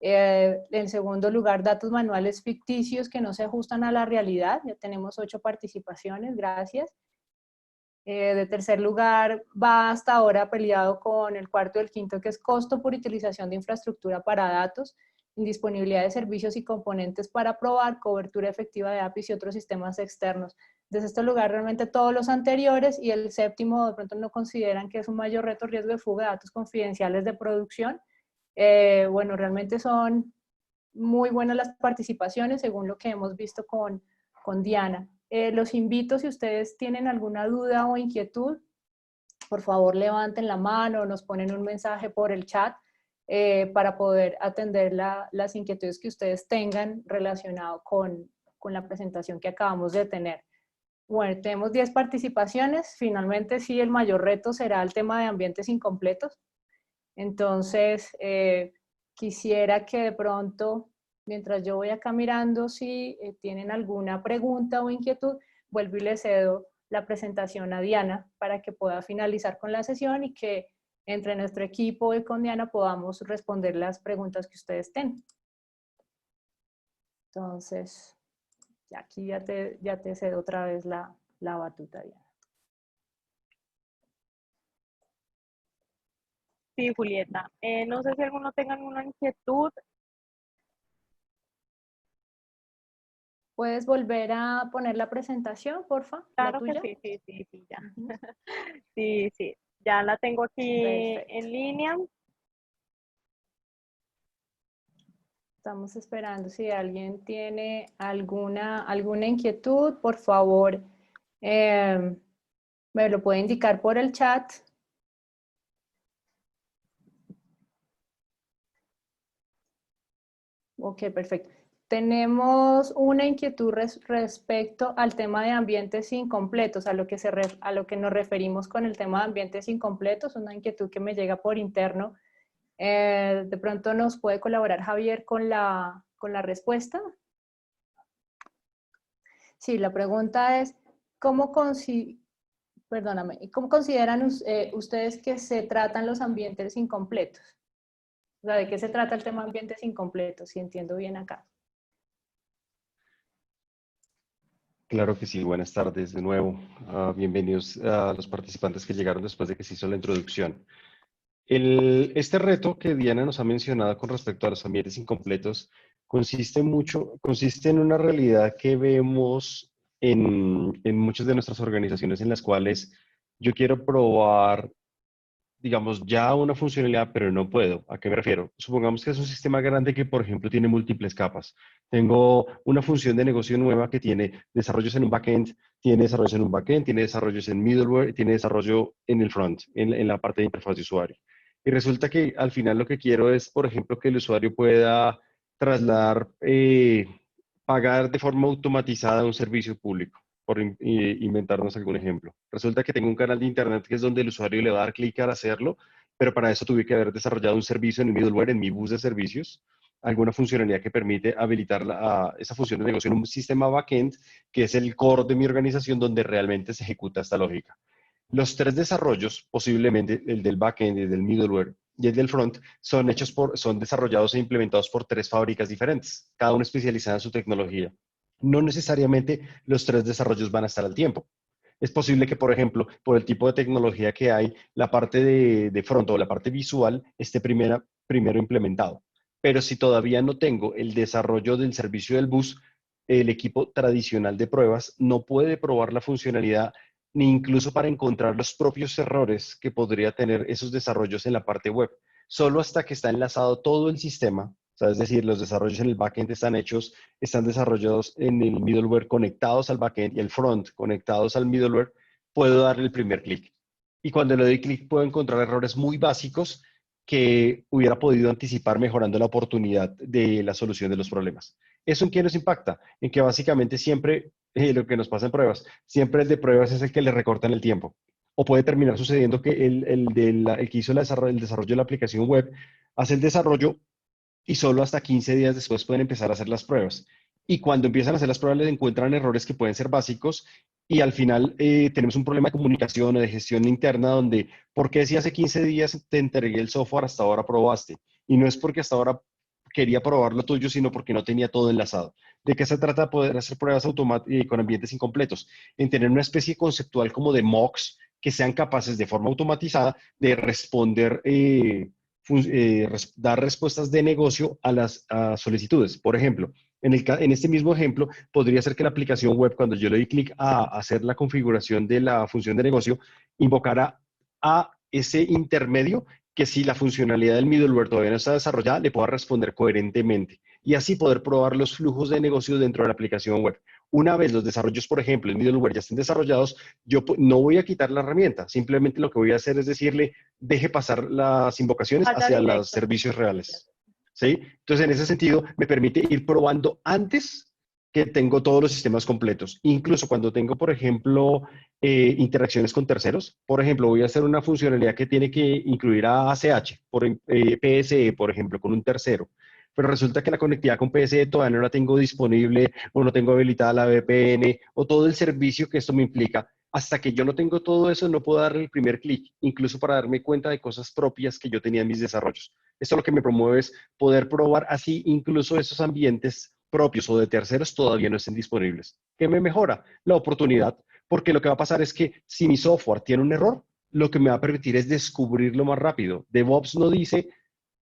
En segundo lugar, datos manuales ficticios que no se ajustan a la realidad. Ya tenemos 8 participaciones, gracias. De tercer lugar, va hasta ahora peleado con el cuarto y el quinto, que es costo por utilización de infraestructura para datos, indisponibilidad de servicios y componentes para probar, cobertura efectiva de APIs y otros sistemas externos. Desde este lugar, realmente todos los anteriores, y el séptimo, de pronto no consideran que es un mayor reto, riesgo de fuga de datos confidenciales de producción. Bueno, realmente son muy buenas las participaciones, según lo que hemos visto con Diana. Los invito, si ustedes tienen alguna duda o inquietud, por favor levanten la mano o nos ponen un mensaje por el chat para poder atender las inquietudes que ustedes tengan relacionado con la presentación que acabamos de tener. Bueno, tenemos 10 participaciones. Finalmente, sí, el mayor reto será el tema de ambientes incompletos. Entonces, quisiera que de pronto, mientras yo voy acá mirando, si tienen alguna pregunta o inquietud, vuelvo y le cedo la presentación a Diana para que pueda finalizar con la sesión y que entre nuestro equipo y con Diana podamos responder las preguntas que ustedes tengan. Entonces, aquí ya te cedo otra vez la batuta, Diana. Sí, Julieta. No sé si alguno tenga alguna inquietud. ¿Puedes volver a poner la presentación, porfa? Claro ¿La que tuya? sí, ya. Sí, ya la tengo aquí Perfecto. en línea. Estamos esperando si alguien tiene alguna inquietud, por favor, me lo puede indicar por el chat. Ok, perfecto. Tenemos una inquietud respecto al tema de ambientes incompletos, a lo que nos referimos con el tema de ambientes incompletos, una inquietud que me llega por interno. De pronto nos puede colaborar Javier con la respuesta. Sí, la pregunta es, ¿cómo consideran ustedes que se tratan los ambientes incompletos? O sea, ¿de qué se trata el tema de ambientes incompletos? Si entiendo bien acá. Claro que sí, buenas tardes de nuevo. Bienvenidos a los participantes que llegaron después de que se hizo la introducción. Este reto que Diana nos ha mencionado con respecto a los ambientes incompletos consiste en una realidad que vemos en muchas de nuestras organizaciones en las cuales yo quiero probar, digamos, ya una funcionalidad, pero no puedo. ¿A qué me refiero? Supongamos que es un sistema grande que, por ejemplo, tiene múltiples capas. Tengo una función de negocio nueva que tiene desarrollos en un backend, tiene desarrollos en un backend, tiene desarrollos en middleware, tiene desarrollo en el front, en la parte de interfaz de usuario. Y resulta que al final lo que quiero es, por ejemplo, que el usuario pueda trasladar, pagar de forma automatizada un servicio público por inventarnos algún ejemplo. Resulta que tengo un canal de internet que es donde el usuario le va a dar clic al hacerlo, pero para eso tuve que haber desarrollado un servicio en el middleware, en mi bus de servicios, alguna funcionalidad que permite habilitar esa función de negocio en un sistema backend, que es el core de mi organización donde realmente se ejecuta esta lógica. Los tres desarrollos, posiblemente el del backend, el del middleware y el del front, son desarrollados e implementados por tres fábricas diferentes, cada una especializada en su tecnología. No necesariamente los tres desarrollos van a estar al tiempo. Es posible que, por ejemplo, por el tipo de tecnología que hay, la parte de front o la parte visual esté primero implementado. Pero si todavía no tengo el desarrollo del servicio del bus, el equipo tradicional de pruebas no puede probar la funcionalidad ni incluso para encontrar los propios errores que podría tener esos desarrollos en la parte web. Solo hasta que está enlazado todo el sistema, o sea, es decir, los desarrollos en el backend están desarrollados en el middleware conectados al backend y el front conectados al middleware, puedo darle el primer clic. Y cuando le doy clic puedo encontrar errores muy básicos que hubiera podido anticipar mejorando la oportunidad de la solución de los problemas. ¿Eso en qué nos impacta? En que básicamente siempre, lo que nos pasa en pruebas, siempre el de pruebas es el que le recortan el tiempo. O puede terminar sucediendo que el que hizo el desarrollo de la aplicación web hace el desarrollo y solo hasta 15 días después pueden empezar a hacer las pruebas. Y cuando empiezan a hacer las pruebas les encuentran errores que pueden ser básicos y al final tenemos un problema de comunicación o de gestión interna donde, ¿por qué si hace 15 días te entregué el software hasta ahora probaste? Y no es porque hasta ahora quería probar lo tuyo, sino porque no tenía todo enlazado. ¿De qué se trata? Poder hacer pruebas con ambientes incompletos, en tener una especie conceptual como de mocks que sean capaces de forma automatizada de responder dar respuestas de negocio a las solicitudes. Por ejemplo, en este mismo ejemplo, podría ser que la aplicación web, cuando yo le doy clic a hacer la configuración de la función de negocio, invocara a ese intermedio que si la funcionalidad del middleware todavía no está desarrollada, le pueda responder coherentemente y así poder probar los flujos de negocio dentro de la aplicación web. Una vez los desarrollos, por ejemplo, en middleware ya estén desarrollados, yo no voy a quitar la herramienta, simplemente lo que voy a hacer es decirle, deje pasar las invocaciones Vaya hacia los directo. servicios reales. ¿Sí? Entonces, en ese sentido, me permite ir probando antes que tengo todos los sistemas completos. Incluso cuando tengo, por ejemplo, interacciones con terceros. Por ejemplo, voy a hacer una funcionalidad que tiene que incluir a ACH, PSE, por ejemplo, con un tercero. Pero resulta que la conectividad con PSE todavía no la tengo disponible o no tengo habilitada la VPN o todo el servicio que esto me implica. Hasta que yo no tengo todo eso, no puedo darle el primer clic, incluso para darme cuenta de cosas propias que yo tenía en mis desarrollos. Esto lo que me promueve es poder probar así incluso esos ambientes propios o de terceros todavía no estén disponibles. ¿Qué me mejora? La oportunidad, porque lo que va a pasar es que si mi software tiene un error, lo que me va a permitir es descubrirlo más rápido. DevOps no dice,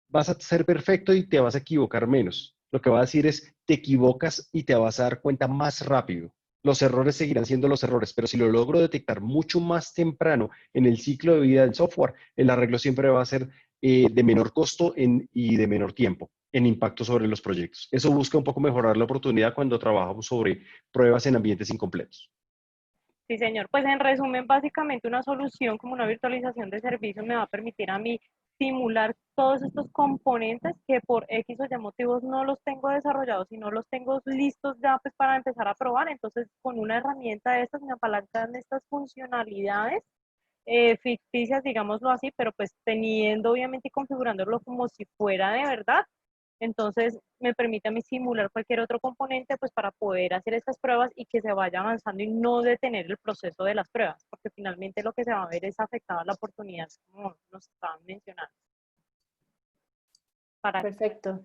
vas a ser perfecto y te vas a equivocar menos. Lo que va a decir es, te equivocas y te vas a dar cuenta más rápido. Los errores seguirán siendo los errores, pero si lo logro detectar mucho más temprano en el ciclo de vida del software, el arreglo siempre va a ser de menor costo y de menor tiempo en impacto sobre los proyectos. Eso busca un poco mejorar la oportunidad cuando trabajamos sobre pruebas en ambientes incompletos. Sí, señor. Pues en resumen, básicamente una solución como una virtualización de servicios me va a permitir a mí simular todos estos componentes que por X o Y motivos no los tengo desarrollados y no los tengo listos ya pues para empezar a probar. Entonces, con una herramienta de estas me apalancan estas funcionalidades ficticias, digámoslo así, pero pues teniendo obviamente y configurándolo como si fuera de verdad. Entonces me permite a mí simular cualquier otro componente pues para poder hacer estas pruebas y que se vaya avanzando y no detener el proceso de las pruebas, porque finalmente lo que se va a ver es afectada la oportunidad, como nos estaban mencionando. Perfecto.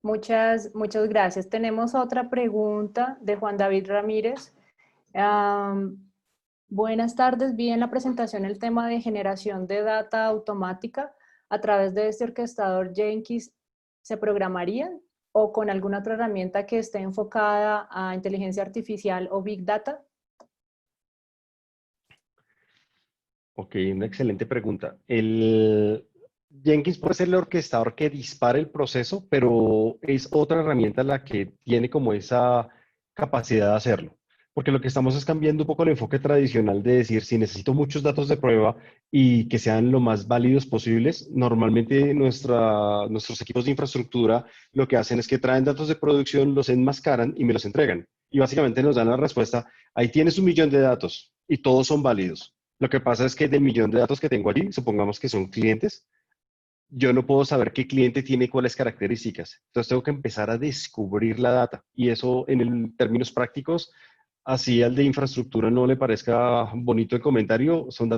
Muchas gracias. Tenemos otra pregunta de Juan David Ramírez. Buenas tardes. Vi en la presentación el tema de generación de data automática a través de este orquestador Jenkins. ¿Se programarían o con alguna otra herramienta que esté enfocada a inteligencia artificial o Big Data? Ok, una excelente pregunta. El Jenkins puede ser el orquestador que dispara el proceso, pero es otra herramienta la que tiene como esa capacidad de hacerlo. Porque lo que estamos es cambiando un poco el enfoque tradicional de decir, si necesito muchos datos de prueba y que sean lo más válidos posibles, normalmente nuestros equipos de infraestructura lo que hacen es que traen datos de producción, los enmascaran y me los entregan. Y básicamente nos dan la respuesta, ahí tienes 1 millón de datos y todos son válidos. Lo que pasa es que del millón de datos que tengo allí, supongamos que son clientes, yo no puedo saber qué cliente tiene cuáles características. Entonces tengo que empezar a descubrir la data. Y eso en términos prácticos, así al de infraestructura no le parezca bonito el comentario, son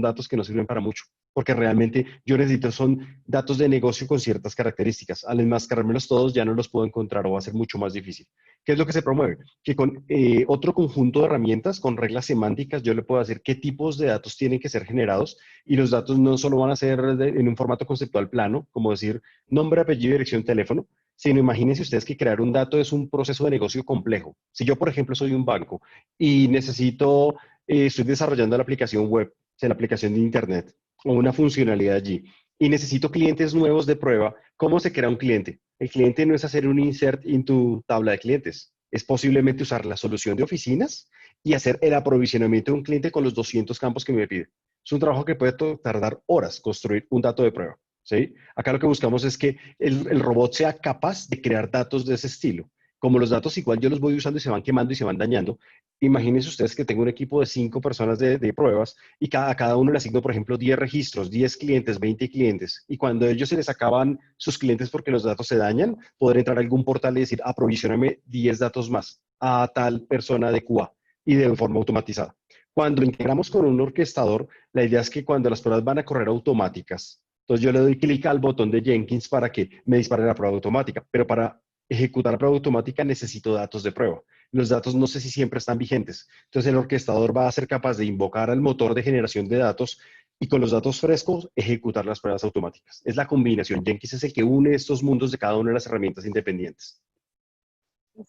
datos que no sirven para mucho. Porque realmente yo necesito son datos de negocio con ciertas características. Al enmascarármelos todos ya no los puedo encontrar o va a ser mucho más difícil. ¿Qué es lo que se promueve? Que con otro conjunto de herramientas, con reglas semánticas, yo le puedo decir qué tipos de datos tienen que ser generados y los datos no solo van a ser en un formato conceptual plano, como decir nombre, apellido, dirección, teléfono, sino imagínense ustedes que crear un dato es un proceso de negocio complejo. Si yo, por ejemplo, soy un banco y estoy desarrollando la aplicación web, o sea, la aplicación de Internet o una funcionalidad allí y necesito clientes nuevos de prueba, ¿cómo se crea un cliente? El cliente no es hacer un insert en tu tabla de clientes, es posiblemente usar la solución de oficinas y hacer el aprovisionamiento de un cliente con los 200 campos que me pide. Es un trabajo que puede tardar horas construir un dato de prueba. ¿Sí? Acá lo que buscamos es que el robot sea capaz de crear datos de ese estilo. Como los datos igual yo los voy usando y se van quemando y se van dañando, imagínense ustedes que tengo un equipo de 5 personas de pruebas y a cada uno le asigno, por ejemplo, 10 registros, 10 clientes, 20 clientes. Y cuando a ellos se les acaban sus clientes porque los datos se dañan, poder entrar a algún portal y decir, aprovisioname 10 datos más a tal persona de QA y de forma automatizada. Cuando integramos con un orquestador, la idea es que cuando las pruebas van a correr automáticas, entonces yo le doy clic al botón de Jenkins para que me dispare la prueba automática, pero para ejecutar la prueba automática necesito datos de prueba. Los datos no sé si siempre están vigentes. Entonces el orquestador va a ser capaz de invocar al motor de generación de datos y con los datos frescos ejecutar las pruebas automáticas. Es la combinación. Jenkins es el que une estos mundos de cada una de las herramientas independientes.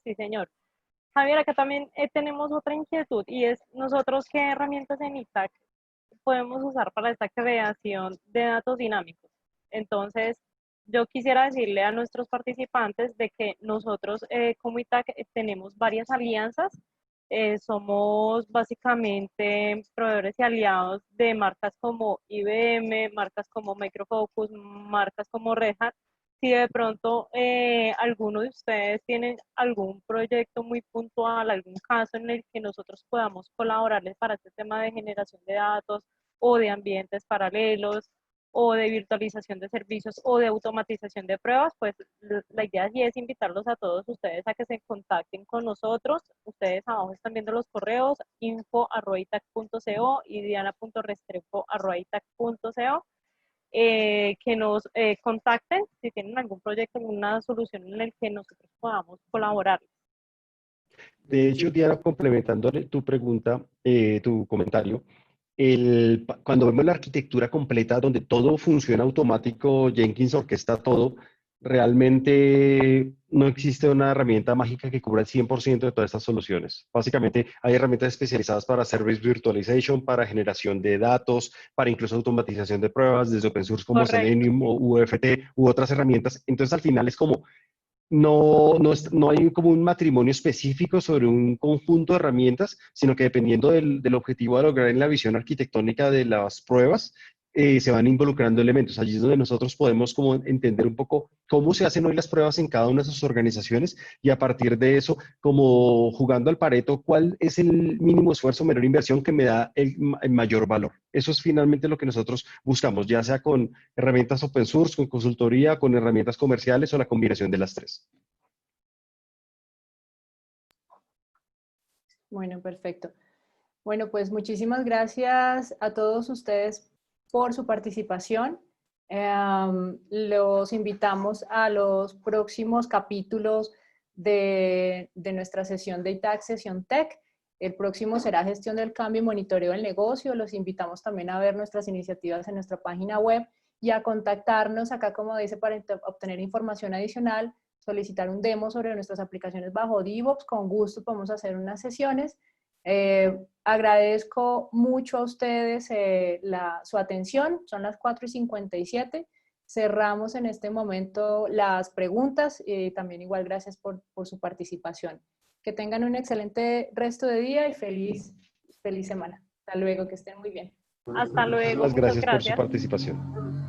Sí, señor. Javier, acá también tenemos otra inquietud y es nosotros qué herramientas en ITAC podemos usar para esta creación de datos dinámicos. Entonces, yo quisiera decirle a nuestros participantes de que nosotros como ITAC tenemos varias alianzas. Somos básicamente proveedores y aliados de marcas como IBM, marcas como Micro Focus, marcas como Red Hat, Si de pronto alguno de ustedes tiene algún proyecto muy puntual, algún caso en el que nosotros podamos colaborarles para este tema de generación de datos o de ambientes paralelos o de virtualización de servicios o de automatización de pruebas, pues la idea aquí es invitarlos a todos ustedes a que se contacten con nosotros. Ustedes abajo están viendo los correos info@itac.co y diana.restrepo@itac.co. Que nos contacten si tienen algún proyecto, alguna solución en el que nosotros podamos colaborar. De hecho, Diana, complementándole tu pregunta, tu comentario, cuando vemos la arquitectura completa donde todo funciona automático, Jenkins orquesta todo, realmente no existe una herramienta mágica que cubra el 100% de todas estas soluciones. Básicamente hay herramientas especializadas para Service Virtualization, para generación de datos, para incluso automatización de pruebas, desde open source como Correcto. Selenium o UFT u otras herramientas. Entonces al final es como no hay como un matrimonio específico sobre un conjunto de herramientas, sino que dependiendo del objetivo a lograr en la visión arquitectónica de las pruebas, se van involucrando elementos. Allí es donde nosotros podemos como entender un poco cómo se hacen hoy las pruebas en cada una de sus organizaciones y a partir de eso, como jugando al Pareto, cuál es el mínimo esfuerzo, menor inversión que me da el mayor valor. Eso es finalmente lo que nosotros buscamos, ya sea con herramientas open source, con consultoría, con herramientas comerciales o la combinación de las tres. Bueno, perfecto. Bueno, pues muchísimas gracias a todos ustedes por su participación. Los invitamos a los próximos capítulos de nuestra sesión de ITAC, sesión Tech. El próximo será gestión del cambio y monitoreo del negocio. Los invitamos también a ver nuestras iniciativas en nuestra página web y a contactarnos acá, como dice, para obtener información adicional, solicitar un demo sobre nuestras aplicaciones bajo DevOps. Con gusto podemos hacer unas sesiones. Agradezco mucho a ustedes su atención. Son las 4:57. Cerramos en este momento las preguntas y también igual gracias por su participación. Que tengan un excelente resto de día y feliz semana. Hasta luego, que estén muy bien. Hasta luego, Muchísimas muchas gracias por su gracias. participación.